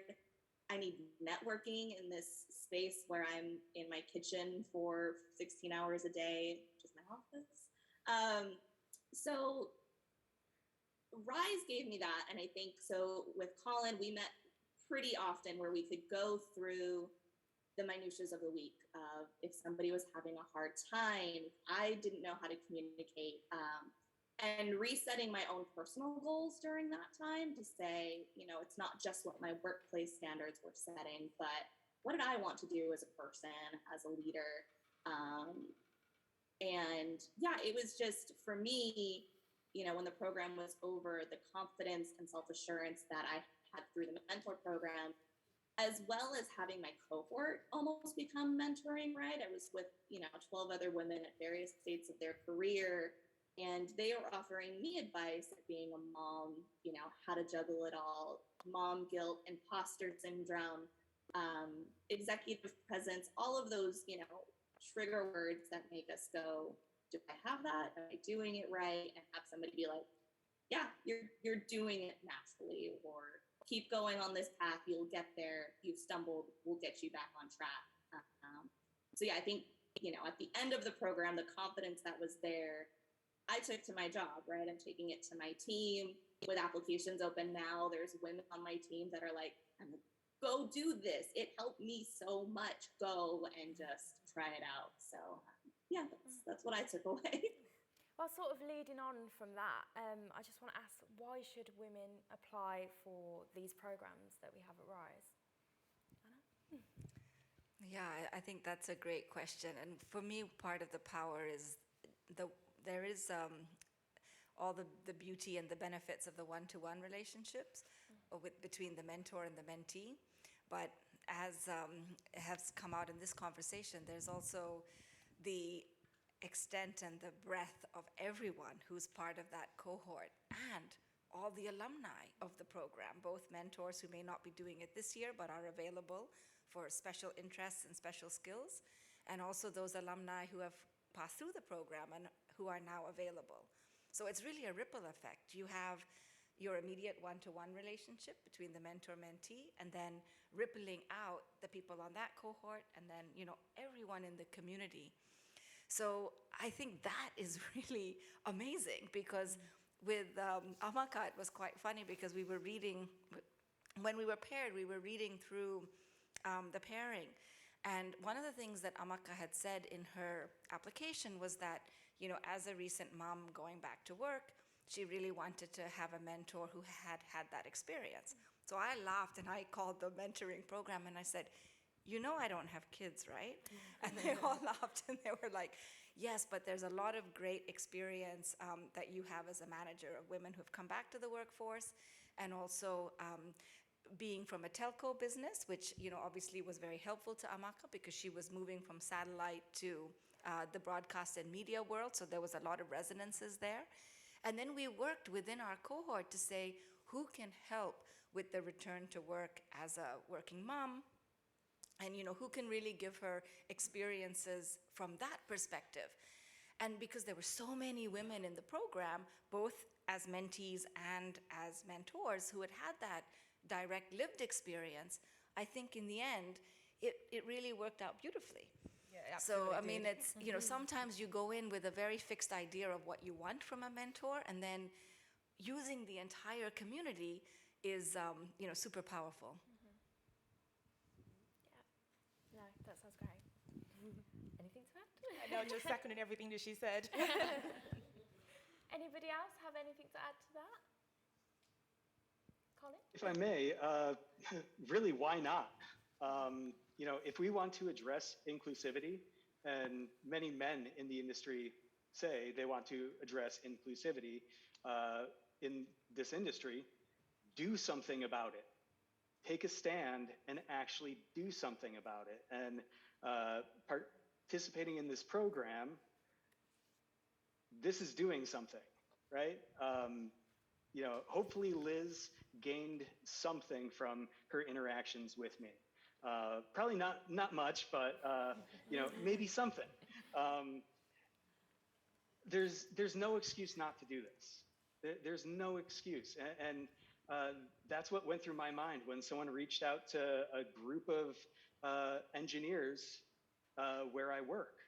I need networking in this space where I'm in my kitchen for 16 hours a day, which is my office. So Rise gave me that. And I think so with Colin, we met pretty often where we could go through the minutiae of the week of if somebody was having a hard time, I didn't know how to communicate, and resetting my own personal goals during that time to say, it's not just what my workplace standards were setting, but what did I want to do as a person, as a leader? And yeah, it was just for me, when the program was over, the confidence and self-assurance that I had through the mentor program, as well as having my cohort almost become mentoring, right? I was with, 12 other women at various states of their career, and they were offering me advice at being a mom, how to juggle it all, mom guilt, imposter syndrome, executive presence, all of those, trigger words that make us go, do I have that? Am I doing it right? And have somebody be like, yeah, you're doing it naturally, or keep going on this path, you'll get there. You've stumbled, we'll get you back on track. So yeah, I think, at the end of the program, the confidence that was there, I took to my job, right? I'm taking it to my team with applications open now. There's women on my team that are like, go do this. It helped me so much. Go and just try it out. So yeah, that's what I took away. Well, sort of leading on from that, I just want to ask, why should women apply for these programs that we have at Rise? Anna? Yeah, I think that's a great question. And for me, part of the power is there is all the beauty and the benefits of the one-to-one relationships between the mentor and the mentee. But as has come out in this conversation, there's also the extent and the breadth of everyone who's part of that cohort and all the alumni of the program, both mentors who may not be doing it this year but are available for special interests and special skills, and also those alumni who have passed through the program and who are now available. So it's really a ripple effect. You have your immediate one-to-one relationship between the mentor-mentee, and then rippling out the people on that cohort, and then everyone in the community. So I think that is really amazing, because with Amaka, it was quite funny because we were reading, when we were paired, we were reading through the pairing. And one of the things that Amaka had said in her application was that, as a recent mom going back to work, she really wanted to have a mentor who had had that experience. So I laughed and I called the mentoring program and I said, I don't have kids, right? And they all laughed and they were like, yes, but there's a lot of great experience that you have as a manager of women who have come back to the workforce, and also being from a telco business, which obviously was very helpful to Amaka because she was moving from satellite to the broadcast and media world, so there was a lot of resonances there. And then we worked within our cohort to say, who can help with the return to work as a working mom? And who can really give her experiences from that perspective? And because there were so many women in the program, both as mentees and as mentors who had had that direct lived experience, I think in the end, it really worked out beautifully. Yeah, so, I absolutely mean, did. it's, sometimes you go in with a very fixed idea of what you want from a mentor, and then using the entire community is, super powerful. No, that sounds great. Anything to add? No, just seconding everything that she said. Anybody else have anything to add to that? Colin? If I may, really, why not? If we want to address inclusivity, and many men in the industry say they want to address inclusivity in this industry, do something about it. Take a stand and actually do something about it. And participating in this program, this is doing something, right? Hopefully Liz gained something from her interactions with me. Probably not much, but maybe something. There's no excuse not to do this. There's no excuse, and that's what went through my mind when someone reached out to a group of engineers where I work.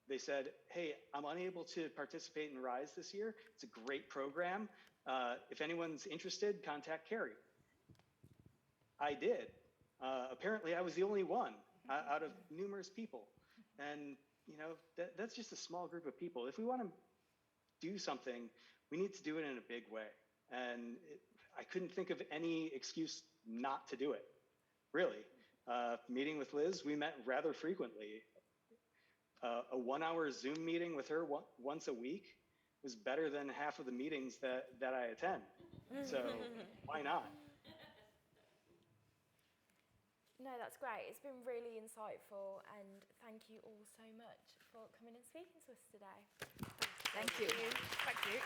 They said, hey, I'm unable to participate in Rise this year. It's a great program. If anyone's interested, contact Carey. I did. Apparently, I was the only one out of numerous people. And, that's just a small group of people. If we want to do something, we need to do it in a big way. And I couldn't think of any excuse not to do it, really. Meeting with Liz, we met rather frequently. A 1-hour Zoom meeting with her once a week was better than half of the meetings that I attend. So why not? No, that's great. It's been really insightful, and thank you all so much for coming and speaking to us today. Thank you. Thank you.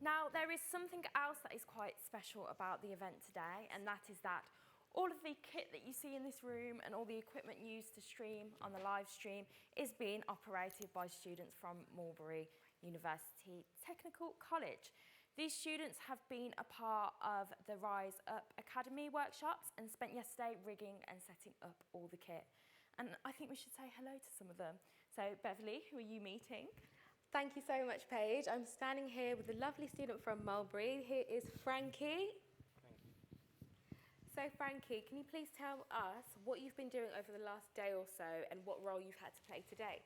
Now, there is something else that is quite special about the event today, and that is that all of the kit that you see in this room and all the equipment used to stream on the live stream is being operated by students from Marlborough University Technical College. These students have been a part of the Rise Up Academy workshops and spent yesterday rigging and setting up all the kit. And I think we should say hello to some of them. So, Beverly, who are you meeting? Thank you so much, Paige. I'm standing here with a lovely student from Mulberry. Here is Frankie. So, Frankie, can you please tell us what you've been doing over the last day or so and what role you've had to play today?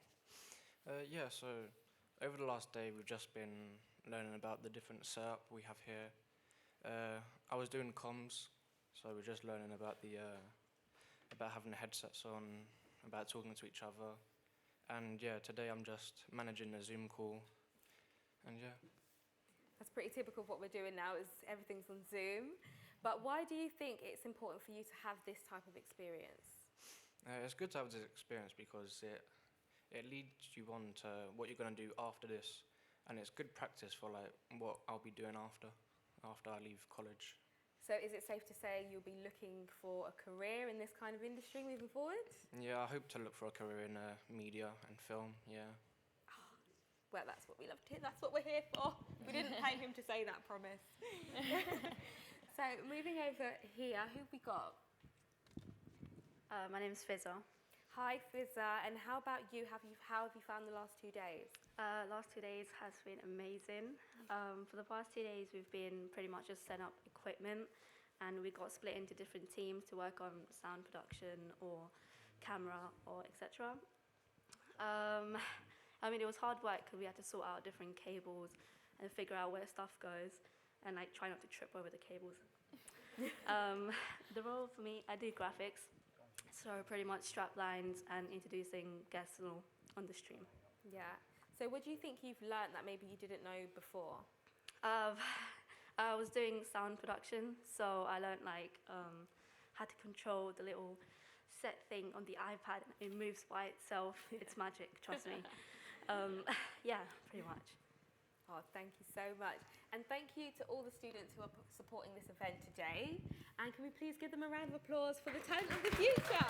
So over the last day, we've just been learning about the different setup we have here. I was doing comms, so we're just learning about about having the headsets on, about talking to each other. And today I'm just managing a Zoom call, and That's pretty typical of what we're doing now, is everything's on Zoom. But why do you think it's important for you to have this type of experience? It's good to have this experience because it leads you on to what you're going to do after this, and it's good practice for what I'll be doing after I leave college. So is it safe to say you'll be looking for a career in this kind of industry moving forward? Yeah, I hope to look for a career in media and film, Well, that's what we love to hear. That's what we're here for. We didn't pay him to say that, promise. So moving over here, who've we got? My name's Fizza. Hi, Fizza. And how about you? How have you found the last 2 days? Last 2 days has been amazing. For the past 2 days, we've been pretty much just setting up equipment, and we got split into different teams to work on sound production or camera or etc. It was hard work because we had to sort out different cables and figure out where stuff goes and try not to trip over the cables. The role for me, I do graphics, so pretty much strap lines and introducing guests on the stream. Yeah. So what do you think you've learned that maybe you didn't know before? I was doing sound production, so I learned how to control the little set thing on the iPad. It moves by itself. It's magic, trust me. Pretty much. Oh, thank you so much. And thank you to all the students who are supporting this event today. And can we please give them a round of applause for the talent of the future?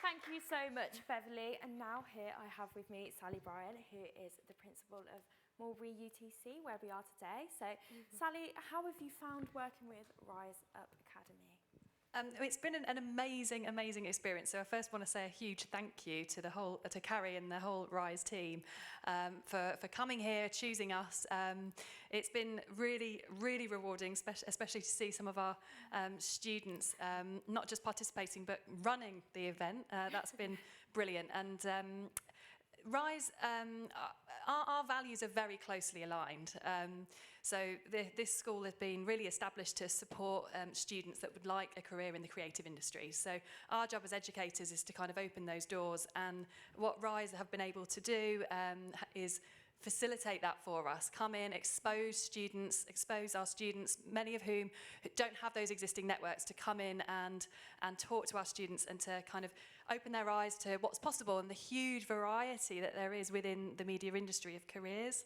Thank you so much, Beverly. And now here I have with me Sally Bryan, who is the principal of Marlborough UTC, where we are today. So, Sally, how have you found working with Rise Up Academy? It's been an amazing, amazing experience. So I first want to say a huge thank you to to Carrie and the whole Rise team for coming here, choosing us. It's been really, really rewarding, especially to see some of our students not just participating but running the event. That's been brilliant. And Rise, our values are very closely aligned. So this school has been really established to support students that would like a career in the creative industry. So our job as educators is to kind of open those doors, and what Rise have been able to do is facilitate that for us. Come in, expose our students, many of whom don't have those existing networks, to come in and talk to our students and to kind of open their eyes to what's possible and the huge variety that there is within the media industry of careers.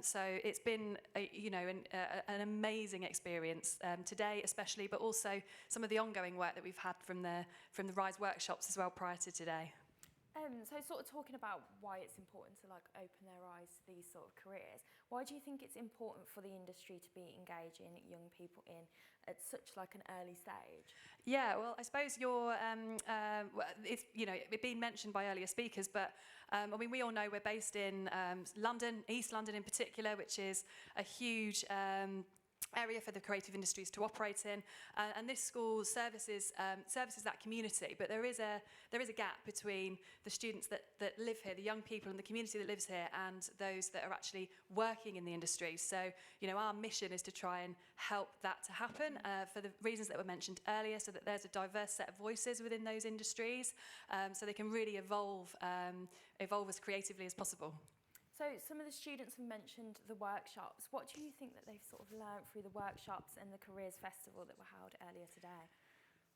So it's been an amazing experience today, especially, but also some of the ongoing work that we've had from the Rise workshops as well prior to today. So sort of talking about why it's important to like open their eyes to these sort of careers, why do you think it's important for the industry to be engaging young people in at such like an early stage? Yeah, well, I suppose it's been mentioned by earlier speakers, but I mean, we all know we're based in London, East London in particular, which is a huge area for the creative industries to operate in, and this school services that community. But there is a gap between the students that live here, the young people in the community that lives here, and those that are actually working in the industry. So, our mission is to try and help that to happen for the reasons that were mentioned earlier, so that there's a diverse set of voices within those industries, so they can really evolve as creatively as possible. So some of the students have mentioned the workshops. What do you think that they've sort of learned through the workshops and the Careers Festival that were held earlier today?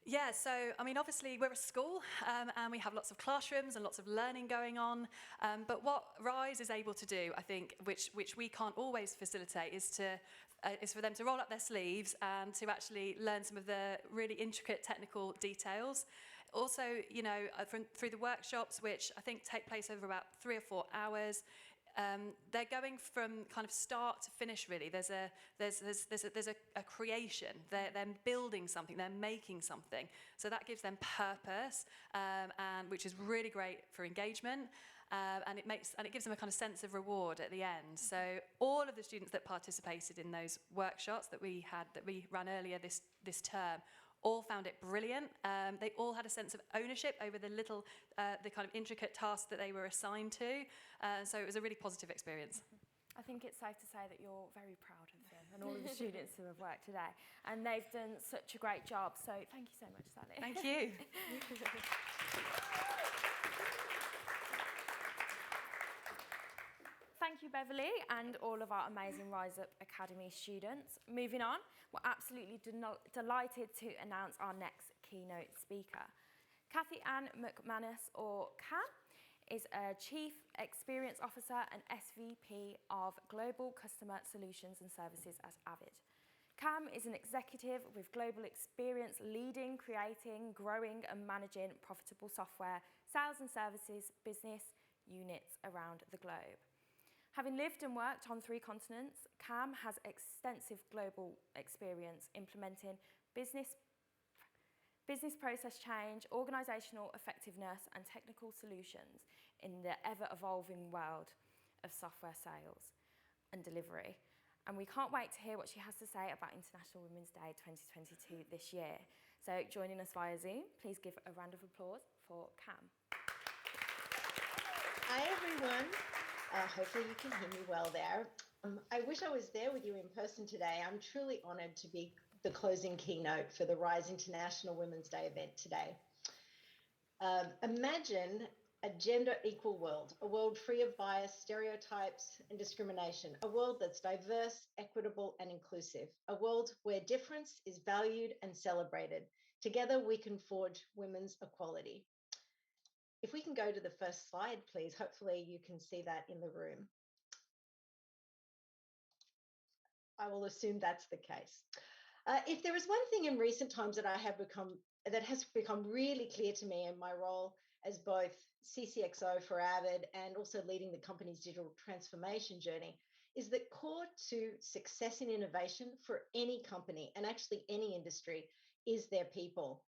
Yeah, so, I mean, obviously we're a school and we have lots of classrooms and lots of learning going on. But what Rise is able to do, I think, which we can't always facilitate, is for them to roll up their sleeves and to actually learn some of the really intricate technical details. Also, through the workshops, which I think take place over about 3 or 4 hours, they're going from kind of start to finish. Really, there's a creation. They're building something. They're making something. So that gives them purpose, and which is really great for engagement. And it gives them a kind of sense of reward at the end. So all of the students that participated in those workshops that we ran earlier this term all found it brilliant. They all had a sense of ownership over the kind of intricate tasks that they were assigned to. So it was a really positive experience. I think it's safe to say that you're very proud of them and all of the students who have worked today. And they've done such a great job. So thank you so much, Sally. Thank you. Thank you, Beverly, and all of our amazing Rise Up Academy students. Moving on, we're absolutely delighted to announce our next keynote speaker. Kathy-Anne MacManus, or Cam, is a Chief Experience Officer and SVP of Global Customer Solutions and Services at Avid. Cam is an executive with global experience leading, creating, growing and managing profitable software, sales and services business units around the globe. Having lived and worked on 3 continents, Cam has extensive global experience implementing business process change, organisational effectiveness and technical solutions in the ever-evolving world of software sales and delivery. And we can't wait to hear what she has to say about International Women's Day 2022 this year. So joining us via Zoom, please give a round of applause for Cam. Hi everyone. Hopefully you can hear me well there. I wish I was there with you in person today. I'm truly honoured to be the closing keynote for the Rise International Women's Day event today. Imagine a gender equal world, a world free of bias, stereotypes and discrimination, a world that's diverse, equitable and inclusive, a world where difference is valued and celebrated. Together we can forge women's equality. If we can go to the first slide, please. Hopefully you can see that in the room. I will assume that's the case. If there is one thing in recent times that has become really clear to me in my role as both CCXO for Avid and also leading the company's digital transformation journey, is that core to success and innovation for any company and actually any industry is their people.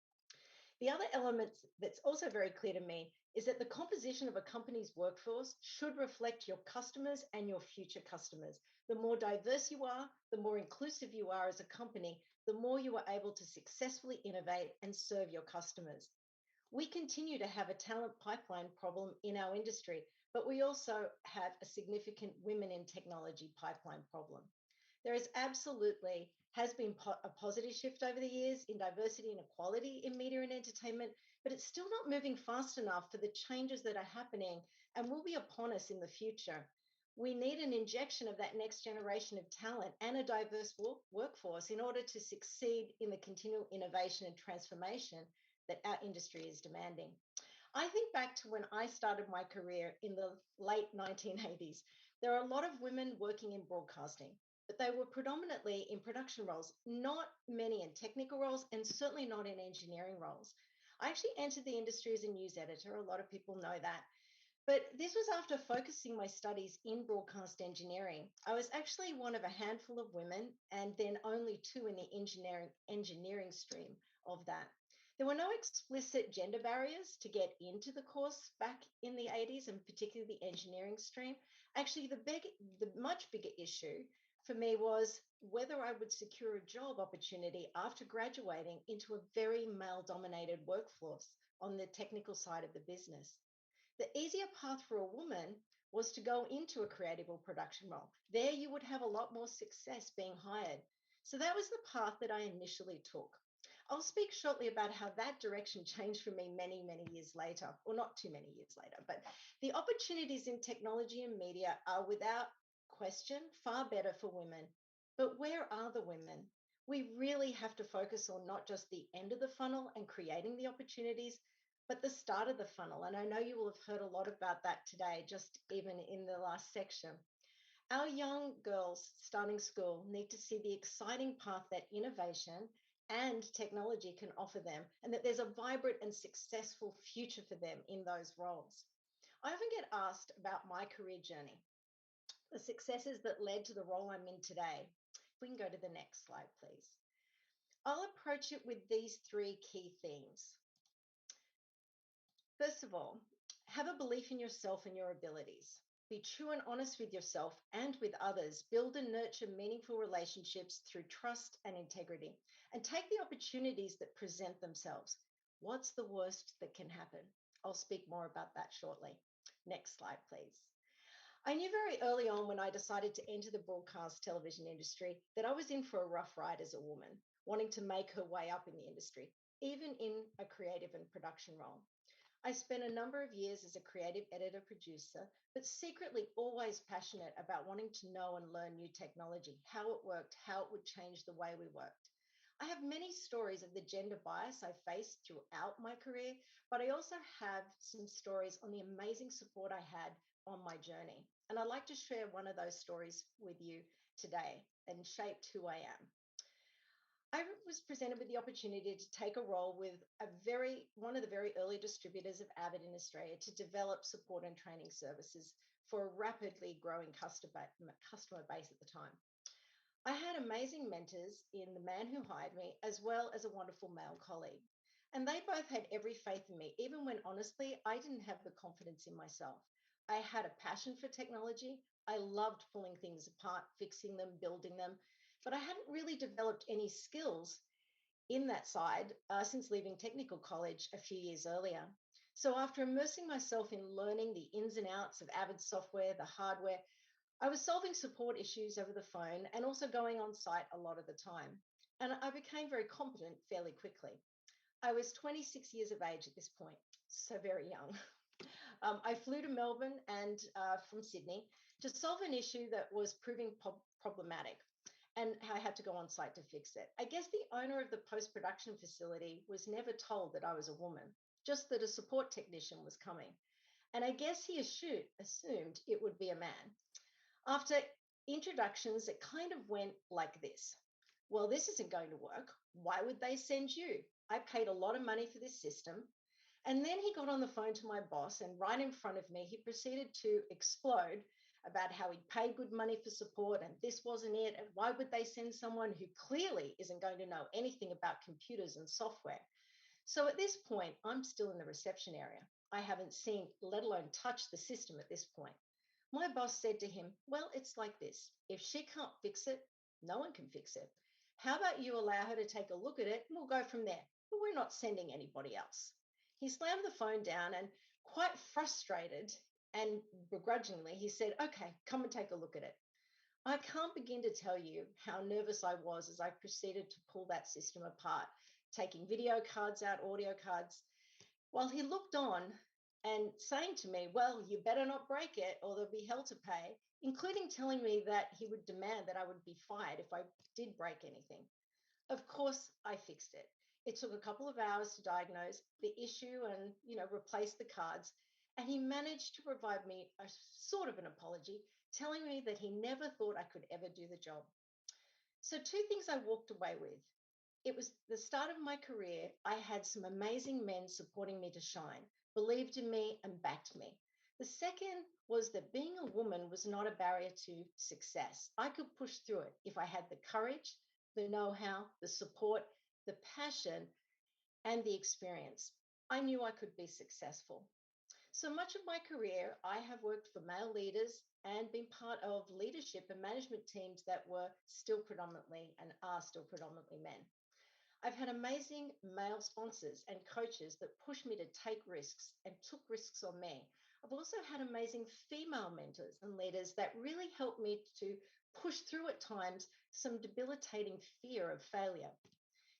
The other element that's also very clear to me is that the composition of a company's workforce should reflect your customers and your future customers. The more diverse you are, the more inclusive you are as a company, the more you are able to successfully innovate and serve your customers. We continue to have a talent pipeline problem in our industry, but we also have a significant women in technology pipeline problem. There is absolutely has been a positive shift over the years in diversity and equality in media and entertainment, but it's still not moving fast enough for the changes that are happening and will be upon us in the future. We need an injection of that next generation of talent and a diverse workforce in order to succeed in the continual innovation and transformation that our industry is demanding. I think back to when I started my career in the late 1980s. There are a lot of women working in broadcasting, but they were predominantly in production roles, not many in technical roles, and certainly not in engineering roles. I actually entered the industry as a news editor. A lot of people know that. But this was after focusing my studies in broadcast engineering. I was actually one of a handful of women, and then only two in the engineering stream of that. There were no explicit gender barriers to get into the course back in the 80s, and particularly the engineering stream. Actually, the much bigger issue for me was whether I would secure a job opportunity after graduating into a very male-dominated workforce on the technical side of the business. The easier path for a woman was to go into a creative or production role. There you would have a lot more success being hired. So that was the path that I initially took. I'll speak shortly about how that direction changed for me many, many years later, or not too many years later, but the opportunities in technology and media are without question far better for women. But where are the women? We really have to focus on not just the end of the funnel and creating the opportunities, but the start of the funnel. And I know you will have heard a lot about that today, just even in the last section. Our young girls starting school need to see the exciting path that innovation and technology can offer them, and that there's a vibrant and successful future for them in those roles. I often get asked about my career journey, the successes that led to the role I'm in today. If we can go to the next slide, please. I'll approach it with these three key themes. First of all, have a belief in yourself and your abilities. Be true and honest with yourself and with others. Build and nurture meaningful relationships through trust and integrity. And take the opportunities that present themselves. What's the worst that can happen? I'll speak more about that shortly. Next slide, please. I knew very early on when I decided to enter the broadcast television industry that I was in for a rough ride as a woman, wanting to make her way up in the industry, even in a creative and production role. I spent a number of years as a creative editor-producer, but secretly always passionate about wanting to know and learn new technology, how it worked, how it would change the way we worked. I have many stories of the gender bias I faced throughout my career, but I also have some stories on the amazing support I had on my journey. And I'd like to share one of those stories with you today and shaped who I am. I was presented with the opportunity to take a role with one of the very early distributors of Avid in Australia to develop support and training services for a rapidly growing customer base at the time. I had amazing mentors in the man who hired me, as well as a wonderful male colleague. And they both had every faith in me, even when honestly, I didn't have the confidence in myself. I had a passion for technology. I loved pulling things apart, fixing them, building them, but I hadn't really developed any skills in that side since leaving technical college a few years earlier. So after immersing myself in learning the ins and outs of Avid software, the hardware, I was solving support issues over the phone and also going on site a lot of the time. And I became very competent fairly quickly. I was 26 years of age at this point, so very young. I flew to Melbourne and from Sydney to solve an issue that was proving problematic, and I had to go on site to fix it. I guess the owner of the post-production facility was never told that I was a woman, just that a support technician was coming. And I guess he assumed it would be a man. After introductions, it kind of went like this. Well, this isn't going to work. Why would they send you? I paid a lot of money for this system. And then he got on the phone to my boss, and right in front of me, he proceeded to explode about how he'd paid good money for support and this wasn't it. And why would they send someone who clearly isn't going to know anything about computers and software? So at this point, I'm still in the reception area. I haven't seen, let alone touched the system at this point. My boss said to him, well, it's like this. If she can't fix it, no one can fix it. How about you allow her to take a look at it and we'll go from there. But we're not sending anybody else. He slammed the phone down and quite frustrated and begrudgingly, he said, okay, come and take a look at it. I can't begin to tell you how nervous I was as I proceeded to pull that system apart, taking video cards out, audio cards, while he looked on and saying to me, well, you better not break it or there'll be hell to pay, including telling me that he would demand that I would be fired if I did break anything. Of course, I fixed it. It took a couple of hours to diagnose the issue and, replace the cards. And he managed to provide me a sort of an apology, telling me that he never thought I could ever do the job. So 2 things I walked away with. It was the start of my career. I had some amazing men supporting me to shine, believed in me and backed me. The second was that being a woman was not a barrier to success. I could push through it if I had the courage, the know-how, the support, the passion, and the experience. I knew I could be successful. So much of my career, I have worked for male leaders and been part of leadership and management teams that were still predominantly and are still predominantly men. I've had amazing male sponsors and coaches that pushed me to take risks and took risks on me. I've also had amazing female mentors and leaders that really helped me to push through at times some debilitating fear of failure,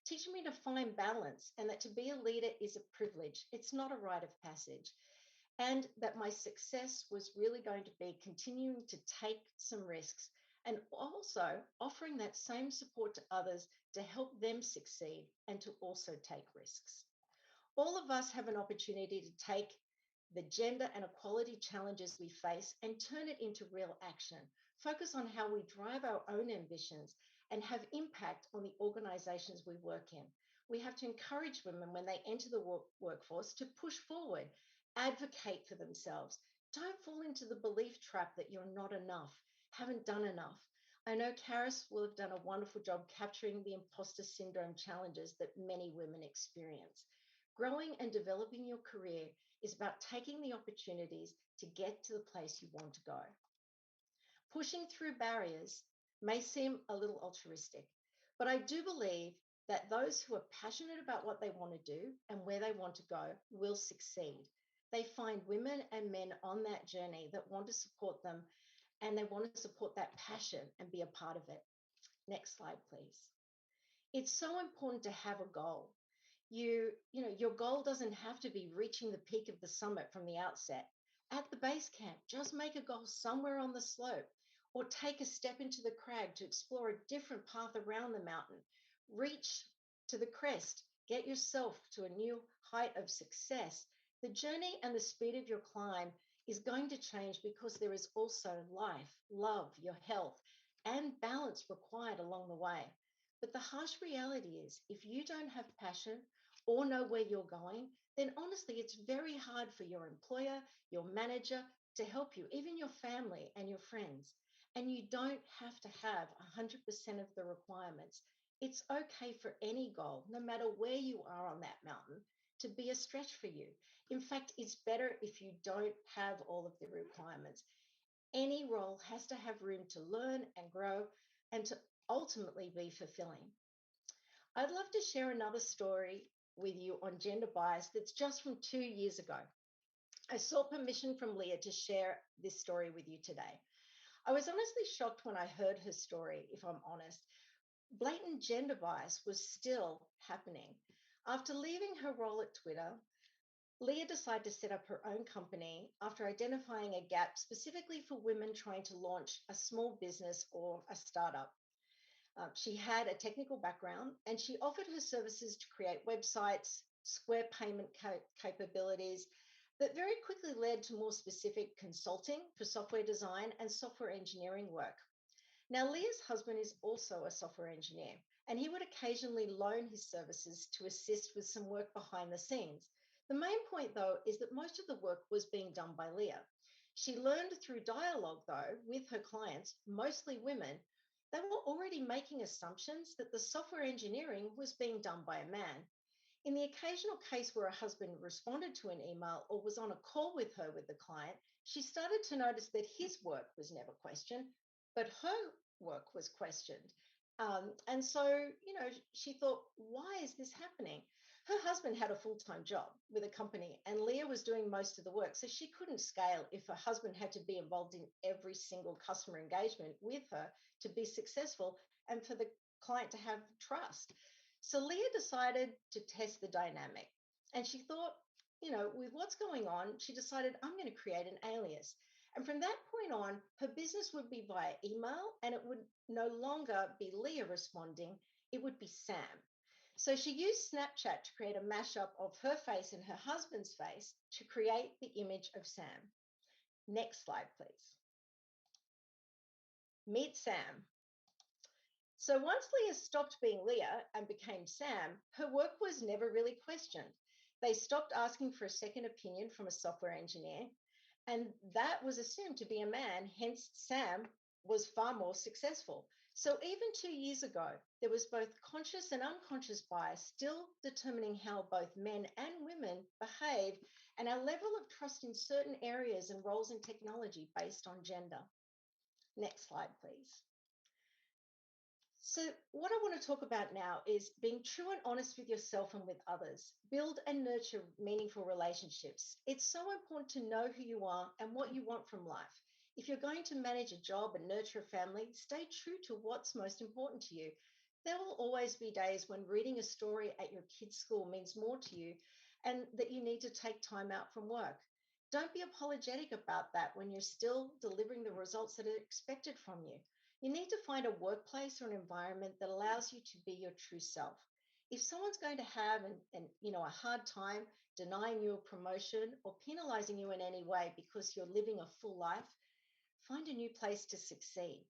teaching me to find balance and that to be a leader is a privilege. It's not a rite of passage. And that my success was really going to be continuing to take some risks and also offering that same support to others to help them succeed and to also take risks. All of us have an opportunity to take the gender and equality challenges we face and turn it into real action. Focus on how we drive our own ambitions and have impact on the organizations we work in. We have to encourage women when they enter the workforce to push forward, advocate for themselves. Don't fall into the belief trap that you're not enough, haven't done enough. I know Carys will have done a wonderful job capturing the imposter syndrome challenges that many women experience. Growing and developing your career is about taking the opportunities to get to the place you want to go. Pushing through barriers may seem a little altruistic, but I do believe that those who are passionate about what they want to do and where they want to go will succeed. They find women and men on that journey that want to support them and they want to support that passion and be a part of it. Next slide, please. It's so important to have a goal. Your goal doesn't have to be reaching the peak of the summit from the outset. At the base camp, just make a goal somewhere on the slope or take a step into the crag to explore a different path around the mountain. Reach to the crest, get yourself to a new height of success. The journey and the speed of your climb is going to change because there is also life, love, your health, and balance required along the way. But the harsh reality is if you don't have passion or know where you're going, then honestly, it's very hard for your employer, your manager to help you, even your family and your friends. And you don't have to have 100% of the requirements. It's okay for any goal, no matter where you are on that mountain, to be a stretch for you. In fact, it's better if you don't have all of the requirements. Any role has to have room to learn and grow and to ultimately be fulfilling. I'd love to share another story with you on gender bias that's just from 2 years ago. I sought permission from Leah to share this story with you today. I was honestly shocked when I heard her story, if I'm honest. Blatant gender bias was still happening. After leaving her role at Twitter, Leah decided to set up her own company after identifying a gap specifically for women trying to launch a small business or a startup. She had a technical background and she offered her services to create websites, Square payment capabilities that very quickly led to more specific consulting for software design and software engineering work. Now, Leah's husband is also a software engineer, and he would occasionally loan his services to assist with some work behind the scenes. The main point, though, is that most of the work was being done by Leah. She learned through dialogue, though, with her clients, mostly women, they were already making assumptions that the software engineering was being done by a man. In the occasional case where a husband responded to an email or was on a call with her with the client, she started to notice that his work was never questioned, but her work was questioned. And so, she thought, why is this happening? Her husband had a full-time job with a company and Leah was doing most of the work. So she couldn't scale if her husband had to be involved in every single customer engagement with her to be successful and for the client to have trust. So Leah decided to test the dynamic. And she thought, with what's going on, she decided, I'm going to create an alias. And from that point on, her business would be via email and it would no longer be Leah responding, it would be Sam. So she used Snapchat to create a mashup of her face and her husband's face to create the image of Sam. Next slide, please. Meet Sam. So once Leah stopped being Leah and became Sam, her work was never really questioned. They stopped asking for a second opinion from a software engineer, and that was assumed to be a man, hence Sam was far more successful. So even 2 years ago, there was both conscious and unconscious bias still determining how both men and women behave and our level of trust in certain areas and roles in technology based on gender. Next slide, please. So what I want to talk about now is being true and honest with yourself and with others. Build and nurture meaningful relationships. It's so important to know who you are and what you want from life. If you're going to manage a job and nurture a family, stay true to what's most important to you. There will always be days when reading a story at your kids' school means more to you and that you need to take time out from work. Don't be apologetic about that when you're still delivering the results that are expected from you. You need to find a workplace or an environment that allows you to be your true self. If someone's going to have a hard time denying you a promotion or penalizing you in any way because you're living a full life, find a new place to succeed.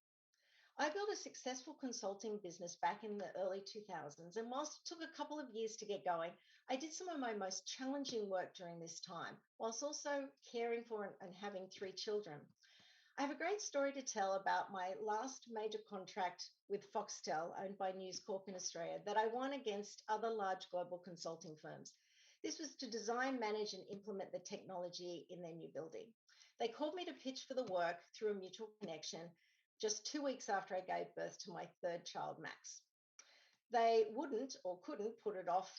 I built a successful consulting business back in the early 2000s, and whilst it took a couple of years to get going, I did some of my most challenging work during this time, whilst also caring for and having 3 children. I have a great story to tell about my last major contract with Foxtel, owned by News Corp in Australia, that I won against other large global consulting firms. This was to design, manage, and implement the technology in their new building. They called me to pitch for the work through a mutual connection just 2 weeks after I gave birth to my 3rd child, Max. They wouldn't or couldn't put it off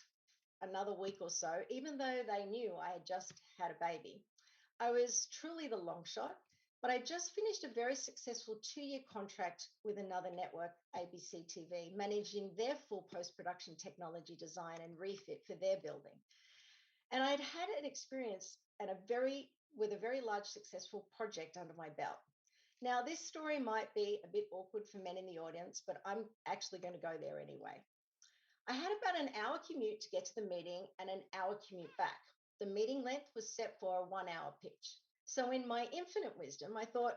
another week or so, even though they knew I had just had a baby. I was truly the long shot, but I just finished a very successful 2-year contract with another network, ABC TV, managing their full post-production technology design and refit for their building. And I'd had an experience with a very large successful project under my belt. Now, this story might be a bit awkward for men in the audience, but I'm actually going to go there anyway. I had about an hour commute to get to the meeting and an hour commute back. The meeting length was set for a 1-hour pitch. So in my infinite wisdom, I thought,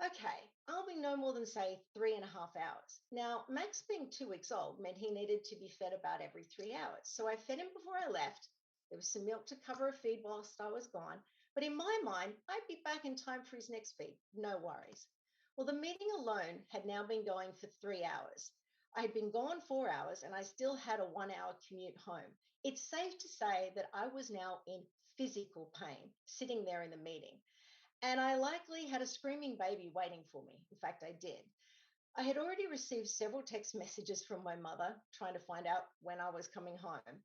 okay, I'll be no more than, say, 3.5 hours. Now, Max being 2 weeks old meant he needed to be fed about every 3 hours. So I fed him before I left. There was some milk to cover a feed whilst I was gone. But in my mind, I'd be back in time for his next feed. No worries. Well, the meeting alone had now been going for 3 hours. I had been gone 4 hours and I still had a 1-hour commute home. It's safe to say that I was now in physical pain sitting there in the meeting. And I likely had a screaming baby waiting for me. In fact, I did. I had already received several text messages from my mother trying to find out when I was coming home.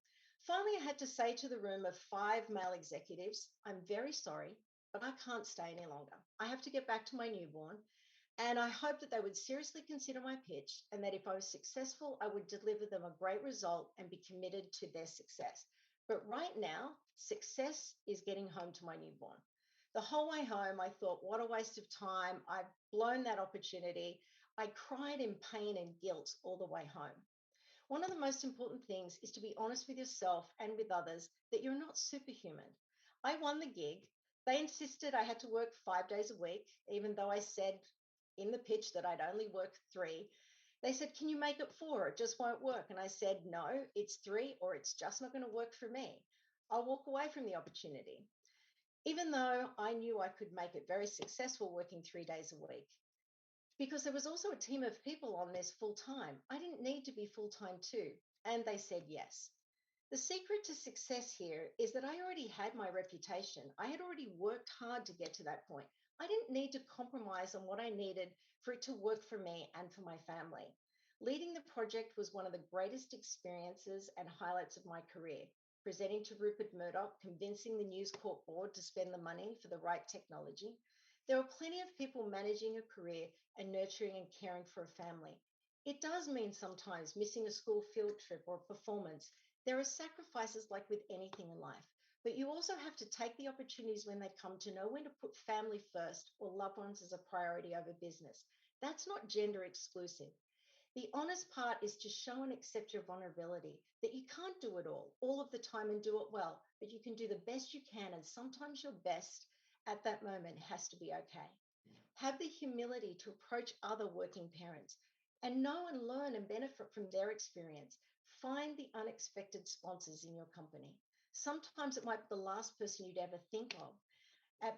Finally, I had to say to the room of 5 male executives, I'm very sorry, but I can't stay any longer. I have to get back to my newborn. And I hoped that they would seriously consider my pitch and that if I was successful, I would deliver them a great result and be committed to their success. But right now, success is getting home to my newborn. The whole way home, I thought, what a waste of time. I've blown that opportunity. I cried in pain and guilt all the way home. One of the most important things is to be honest with yourself and with others that you're not superhuman. I won the gig. They insisted I had to work 5 days a week, even though I said in the pitch that I'd only work 3. They said, can you make it 4? It just won't work. And I said, no, it's 3 or it's just not going to work for me. I'll walk away from the opportunity. even though I knew I could make it very successful working 3 days a week. Because there was also a team of people on this full time. I didn't need to be full time too. And they said yes. The secret to success here is that I already had my reputation. I had already worked hard to get to that point. I didn't need to compromise on what I needed for it to work for me and for my family. Leading the project was one of the greatest experiences and highlights of my career. Presenting to Rupert Murdoch, convincing the News Corp board to spend the money for the right technology. There were plenty of people managing a career and nurturing and caring for a family. It does mean sometimes missing a school field trip or a performance. There are sacrifices like with anything in life, but you also have to take the opportunities when they come to know when to put family first or loved ones as a priority over business. That's not gender exclusive. The honest part is to show and accept your vulnerability, that you can't do it all of the time and do it well, but you can do the best you can, and sometimes your best at that moment has to be okay. Have the humility to approach other working parents and know and learn and benefit from their experience. Find the unexpected sponsors in your company. Sometimes it might be the last person you'd ever think of,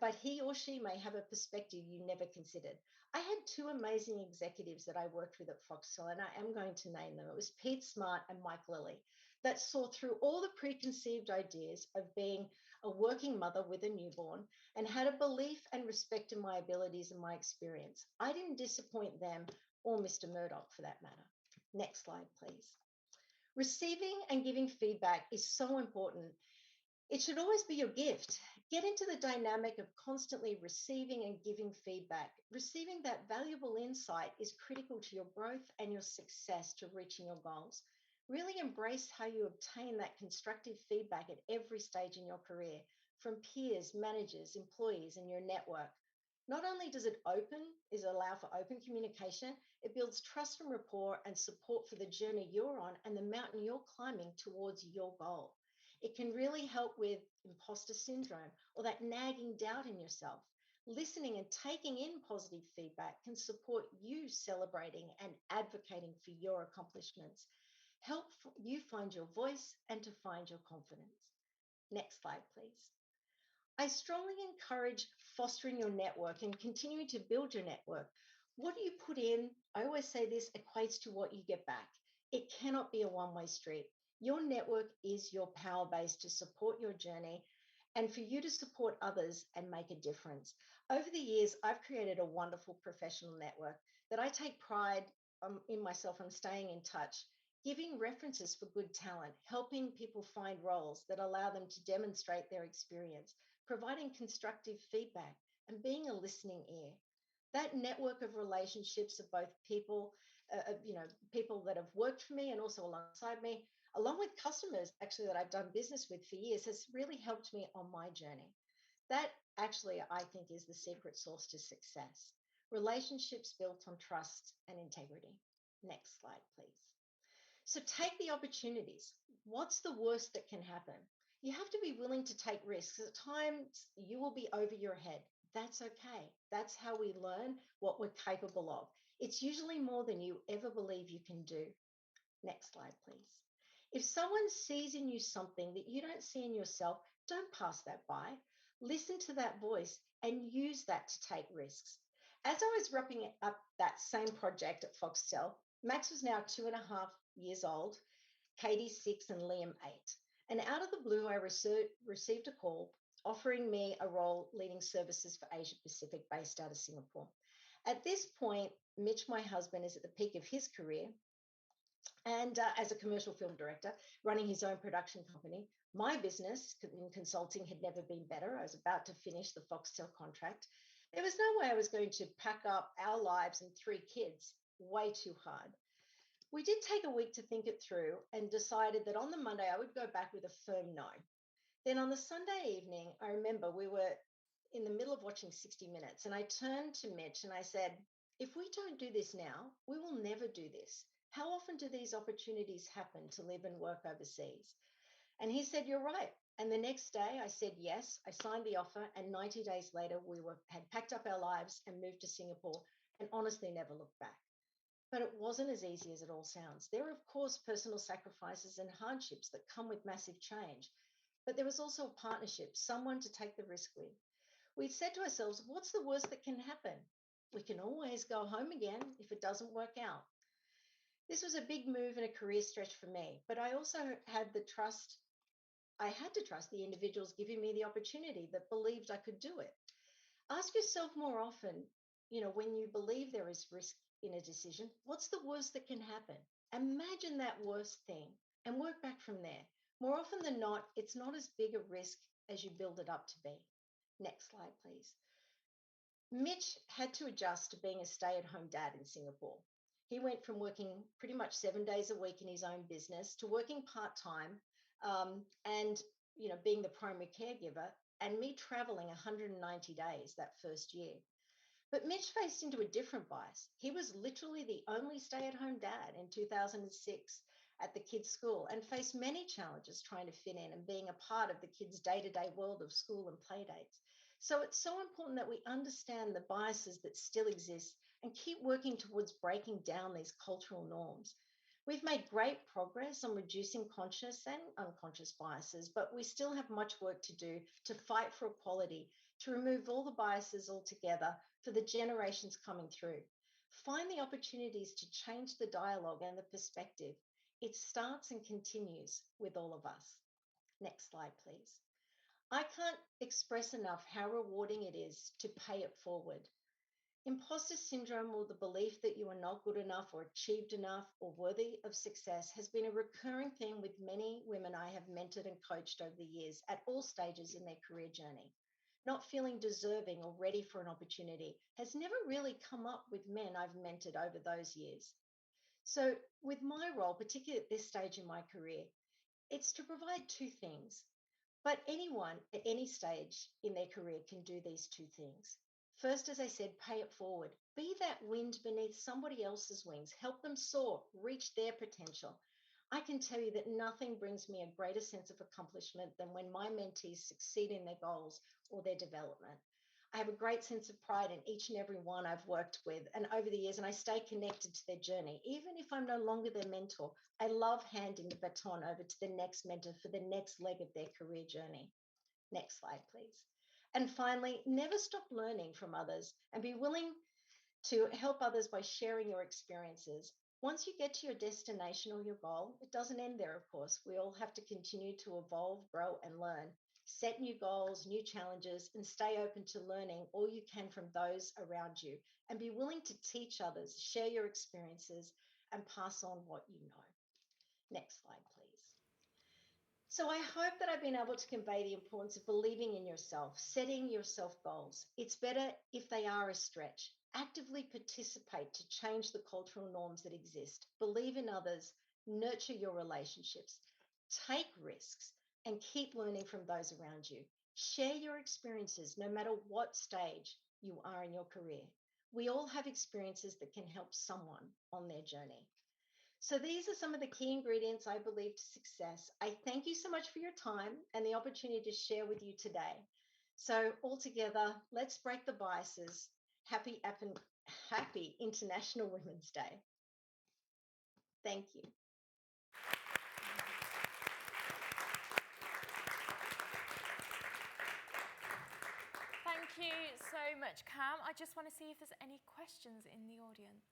but he or she may have a perspective you never considered. I had two amazing executives that I worked with at Foxtel, and I am going to name them. It was Pete Smart and Mike Lilly, that saw through all the preconceived ideas of being a working mother with a newborn and had a belief and respect in my abilities and my experience. I didn't disappoint them or Mr. Murdoch for that matter. Next slide, please. Receiving and giving feedback is so important. It should always be your gift. Get into the dynamic of constantly receiving and giving feedback. Receiving that valuable insight is critical to your growth and your success to reaching your goals. Really embrace how you obtain that constructive feedback at every stage in your career, from peers, managers, employees, and your network. Not only does it allow for open communication, it builds trust and rapport and support for the journey you're on and the mountain you're climbing towards your goal. It can really help with imposter syndrome or that nagging doubt in yourself. Listening and taking in positive feedback can support you celebrating and advocating for your accomplishments. Help you find your voice and to find your confidence. Next slide, please. I strongly encourage fostering your network and continuing to build your network. What you put in, I always say this, equates to what you get back. It cannot be a one-way street. Your network is your power base to support your journey and for you to support others and make a difference. Over the years, I've created a wonderful professional network that I take pride in myself and staying in touch, giving references for good talent, helping people find roles that allow them to demonstrate their experience, providing constructive feedback, and being a listening ear. That network of relationships of both people, people that have worked for me and also alongside me, along with customers actually that I've done business with for years, has really helped me on my journey. That actually, I think, is the secret sauce to success. Relationships built on trust and integrity. Next slide, please. So take the opportunities. What's the worst that can happen? You have to be willing to take risks. At times, you will be over your head. That's okay. That's how we learn what we're capable of. It's usually more than you ever believe you can do. Next slide, please. If someone sees in you something that you don't see in yourself, don't pass that by. Listen to that voice and use that to take risks. As I was wrapping up that same project at Foxtel, Max was now 2.5 years old, Katie 6 and Liam 8. And out of the blue, I received a call offering me a role leading services for Asia Pacific based out of Singapore. At this point, Mitch, my husband, is at the peak of his career and as a commercial film director, running his own production company. My business in consulting had never been better. I was about to finish the Foxtel contract. There was no way I was going to pack up our lives and 3 kids. Way too hard. We did take a week to think it through and decided that on the Monday I would go back with a firm no. Then on the Sunday evening, I remember we were in the middle of watching 60 Minutes and I turned to Mitch and I said, if we don't do this now, we will never do this. How often do these opportunities happen to live and work overseas? And he said, you're right. And the next day I said yes, I signed the offer, and 90 days later we had packed up our lives and moved to Singapore and honestly never looked back. But it wasn't as easy as it all sounds. There are, of course, personal sacrifices and hardships that come with massive change. but there was also a partnership, someone to take the risk with. We said to ourselves, what's the worst that can happen? We can always go home again if it doesn't work out. This was a big move and a career stretch for me, but I also had to trust the individuals giving me the opportunity that believed I could do it. Ask yourself more often, when you believe there is risk in a decision, what's the worst that can happen? Imagine that worst thing and work back from there. More often than not, it's not as big a risk as you build it up to be. Next slide, please. Mitch had to adjust to being a stay-at-home dad in Singapore. He went from working pretty much 7 days a week in his own business to working part-time and being the primary caregiver, and me traveling 190 days that first year. But Mitch faced into a different bias. He was literally the only stay-at-home dad in 2006 at the kids' school and faced many challenges trying to fit in and being a part of the kids' day-to-day world of school and play dates. So it's so important that we understand the biases that still exist and keep working towards breaking down these cultural norms. We've made great progress on reducing conscious and unconscious biases, but we still have much work to do to fight for equality, to remove all the biases altogether for the generations coming through. Find the opportunities to change the dialogue and the perspective. It starts and continues with all of us. Next slide, please. I can't express enough how rewarding it is to pay it forward. Imposter syndrome, or the belief that you are not good enough or achieved enough or worthy of success, has been a recurring theme with many women I have mentored and coached over the years at all stages in their career journey. Not feeling deserving or ready for an opportunity has never really come up with men I've mentored over those years. So with my role, particularly at this stage in my career, it's to provide two things. But anyone at any stage in their career can do these two things. First, as I said, pay it forward. Be that wind beneath somebody else's wings. Help them soar, reach their potential. I can tell you that nothing brings me a greater sense of accomplishment than when my mentees succeed in their goals or their development. I have a great sense of pride in each and every one I've worked with and over the years, and I stay connected to their journey. Even if I'm no longer their mentor, I love handing the baton over to the next mentor for the next leg of their career journey. Next slide, please. And finally, never stop learning from others and be willing to help others by sharing your experiences. Once you get to your destination or your goal, it doesn't end there, of course. We all have to continue to evolve, grow, and learn. Set new goals, new challenges, and stay open to learning all you can from those around you. And be willing to teach others, share your experiences, and pass on what you know. Next slide, please. So I hope that I've been able to convey the importance of believing in yourself, setting yourself goals. It's better if they are a stretch. Actively participate to change the cultural norms that exist. Believe in others, nurture your relationships, take risks, and keep learning from those around you. Share your experiences no matter what stage you are in your career. We all have experiences that can help someone on their journey. So these are some of the key ingredients I believe to success. I thank you so much for your time and the opportunity to share with you today. So all together, let's break the biases. Happy International Women's Day. Thank you. Thank you so much, Cam. I just want to see if there's any questions in the audience.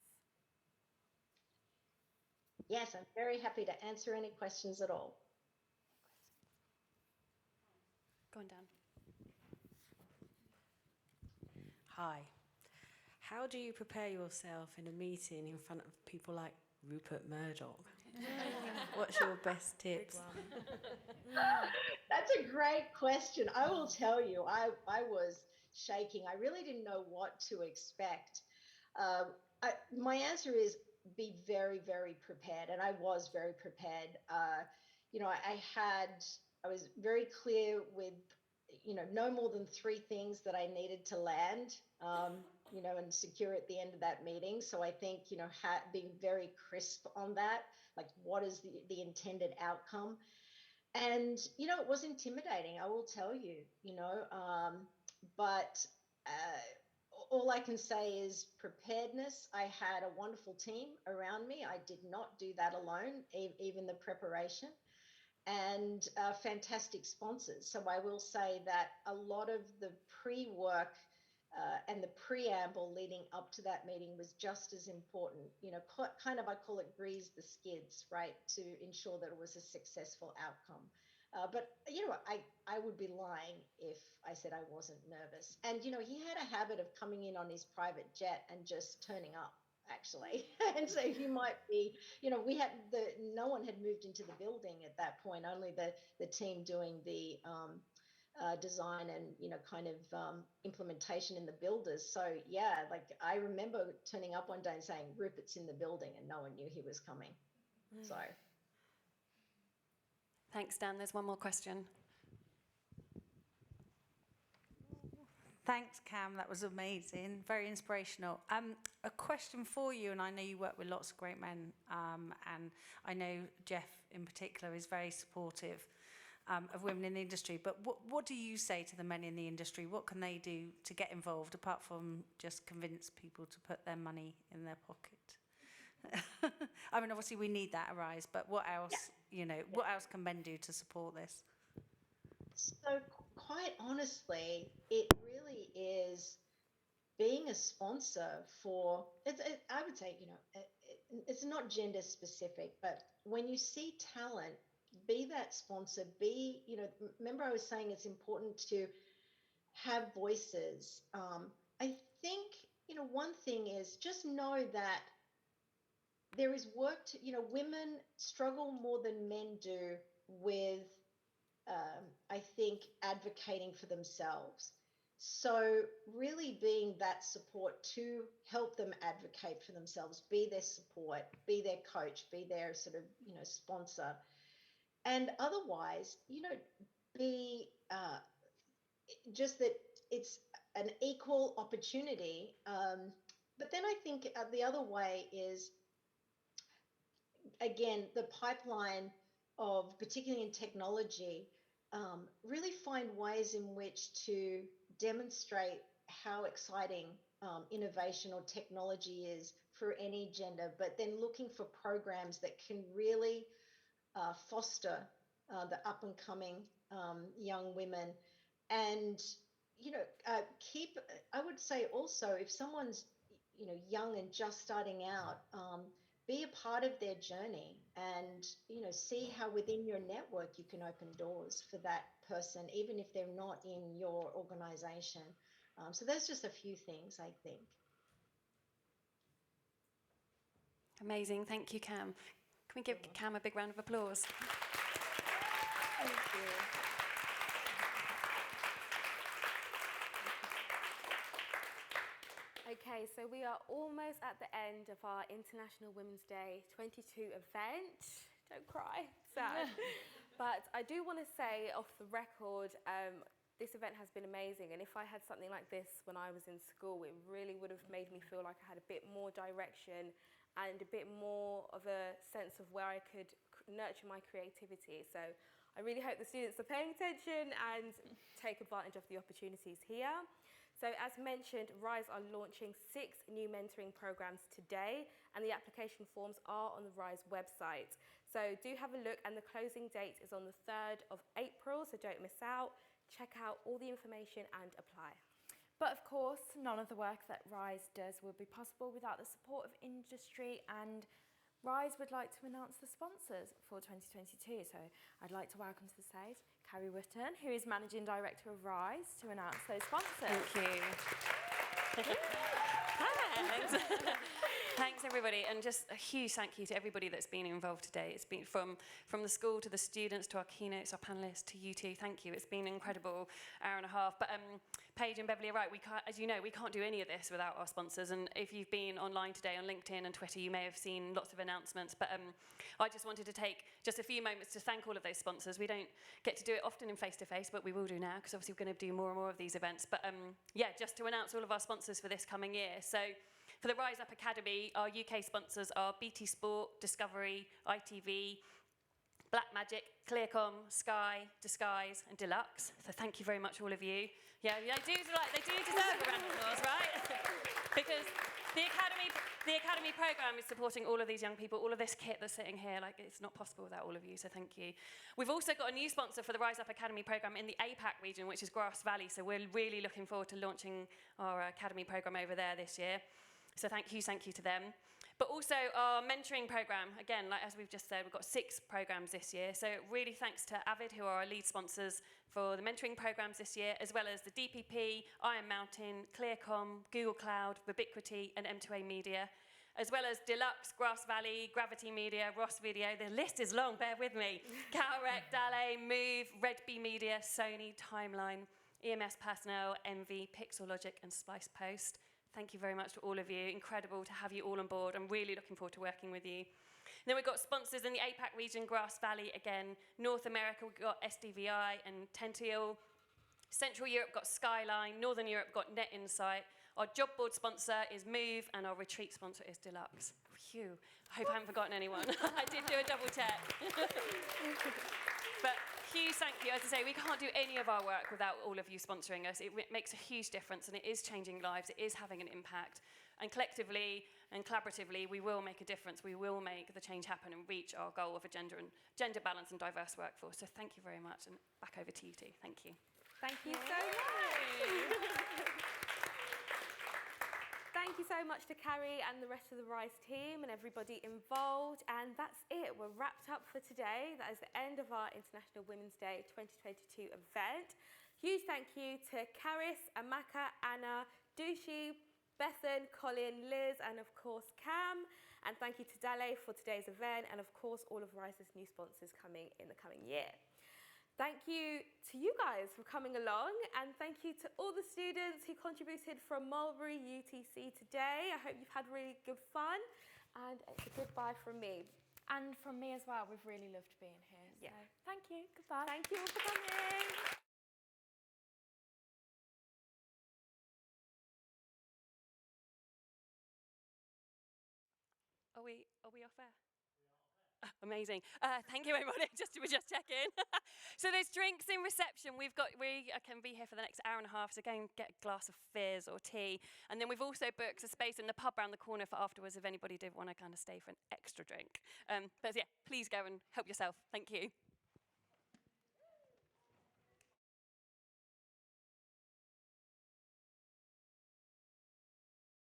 Yes, I'm very happy to answer any questions at all. Go on down. Hi. How do you prepare yourself in a meeting in front of people like Rupert Murdoch? What's your best tips? That's a great question. I will tell you, I was shaking. I really didn't know what to expect. My answer is be very, very prepared. And I was very prepared. I was very clear with, no more than 3 things that I needed to land, and secure at the end of that meeting. So I think, being very crisp on that, like what is the intended outcome? And, it was intimidating, I will tell you, but all I can say is preparedness. I had a wonderful team around me. I did not do that alone, even the preparation. and fantastic sponsors. So I will say that a lot of the pre-work and the preamble leading up to that meeting was just as important. You know, kind of, I call it grease the skids, right, to ensure that it was a successful outcome. But, you know, I would be lying if I said I wasn't nervous. And, you know, he had a habit of coming in on his private jet and just turning up, actually. And so he might be, you know, no one had moved into the building at that point, only the team doing the design and, you know, kind of implementation in the builders. So yeah, like I remember turning up one day and saying, Rupert's in the building, and no one knew he was coming. So. Thanks, Dan. There's one more question. Thanks, Cam. That was amazing. Very inspirational. A question for you, and I know you work with lots of great men, and I know Jeff in particular is very supportive of women in the industry. But what do you say to the men in the industry? What can they do to get involved, apart from just convince people to put their money in their pocket? I mean, obviously we need that Arise, but what else, you know, what else can men do to support this? So quite honestly, it really is being a sponsor for, I would say, you know, it's not gender specific, but when you see talent, be that sponsor, you know, remember I was saying it's important to have voices. I think, you know, one thing is just know that there is work to, you know, women struggle more than men do with, I think, advocating for themselves. So really being that support to help them advocate for themselves, be their support, be their coach, be their sort of, you know, sponsor. And otherwise, you know, be just that it's an equal opportunity. But then I think the other way is, again, the pipeline of, particularly in technology, really find ways in which to demonstrate how exciting innovation or technology is for any gender, but then looking for programs that can really foster the up and coming young women. And, you know, I would say also, if someone's, you know, young and just starting out, be a part of their journey and, you know, see how within your network you can open doors for that person, even if they're not in your organization. So there's just a few things, I think. Amazing. Thank you, Cam. Can we give Cam a big round of applause? Thank you. Okay, so we are almost at the end of our International Women's Day 22 event. Don't cry, sad. But I do want to say off the record, this event has been amazing. And if I had something like this when I was in school, it really would have made me feel like I had a bit more direction and a bit more of a sense of where I could nurture my creativity. So I really hope the students are paying attention and take advantage of the opportunities here. So as mentioned, Rise are launching 6 new mentoring programs today, and the application forms are on the Rise website. So do have a look, and the closing date is on the 3rd of April, so don't miss out. Check out all the information and apply. But of course, none of the work that Rise does would be possible without the support of industry, and Rise would like to announce the sponsors for 2022. So I'd like to welcome to the stage Carys Hughes, who is Managing Director of Rise, to announce those sponsors. Thank you. Thanks. Thanks, everybody, and just a huge thank you to everybody that's been involved today. It's been from the school to the students to our keynotes, our panellists, to you two. Thank you. It's been an incredible hour and a half. But Paige and Beverly are right. We can't, as you know, we can't do any of this without our sponsors. And if you've been online today on LinkedIn and Twitter, you may have seen lots of announcements. But I just wanted to take just a few moments to thank all of those sponsors. We don't get to do it often in face-to-face, but we will do now, because obviously we're going to do more and more of these events. But yeah, just to announce all of our sponsors for this coming year. So for the Rise Up Academy, our UK sponsors are BT Sport, Discovery, ITV, Black Magic, Clearcom, Sky, Disguise, and Deluxe. So thank you very much, all of you. Yeah, they do deserve a round of applause, right? Because the Academy programme is supporting all of these young people, all of this kit that's sitting here. Like, it's not possible without all of you, so thank you. We've also got a new sponsor for the Rise Up Academy programme in the APAC region, which is Grass Valley, so we're really looking forward to launching our Academy programme over there this year. So thank you to them. But also our mentoring programme, again, like as we've just said, we've got 6 programmes this year. So really thanks to Avid, who are our lead sponsors for the mentoring programmes this year, as well as the DPP, Iron Mountain, Clearcom, Google Cloud, Ubiquity, and M2A Media, as well as Deluxe, Grass Valley, Gravity Media, Ross Video. The list is long, bear with me. Calrec, Dale, Move, Red Bee Media, Sony, Timeline, EMS Personnel, Envy, Pixel Logic, and Splice Post. Thank you very much to all of you. Incredible to have you all on board. I'm really looking forward to working with you. And then we've got sponsors in the APAC region, Grass Valley again. North America, we've got SDVI and Tential. Central Europe got Skyline. Northern Europe got Net Insight. Our job board sponsor is Move, and our retreat sponsor is Deluxe. Phew, I hope I haven't forgotten anyone. I did do a double check. But huge thank you. As I say, we can't do any of our work without all of you sponsoring us. It makes a huge difference, and it is changing lives. It is having an impact. And collectively and collaboratively, we will make a difference. We will make the change happen and reach our goal of a gender balance and diverse workforce. So thank you very much, and back over to you two. Thank you. Thank you so much. Thank you so much to Carrie and the rest of the Rise team and everybody involved. And that's it. We're wrapped up for today. That is the end of our International Women's Day 2022 event. Huge thank you to Carys, Amaka, Anna, Dushi, Bethan, Colin, Liz, and of course Cam. And thank you to Dale for today's event, and of course all of Rise's new sponsors coming in the coming year. Thank you to you guys for coming along, and thank you to all the students who contributed from Mulberry UTC today. I hope you've had really good fun, and it's a goodbye from me. And from me as well, we've really loved being here. Yeah. So thank you, goodbye. Thank you all for coming. Are we off air? Amazing. Thank you, everybody. We're just checking. So there's drinks in reception. We can be here for the next hour and a half, so go and get a glass of fizz or tea. And then we've also booked a space in the pub around the corner for afterwards if anybody did want to kind of stay for an extra drink. But yeah, please go and help yourself. Thank you.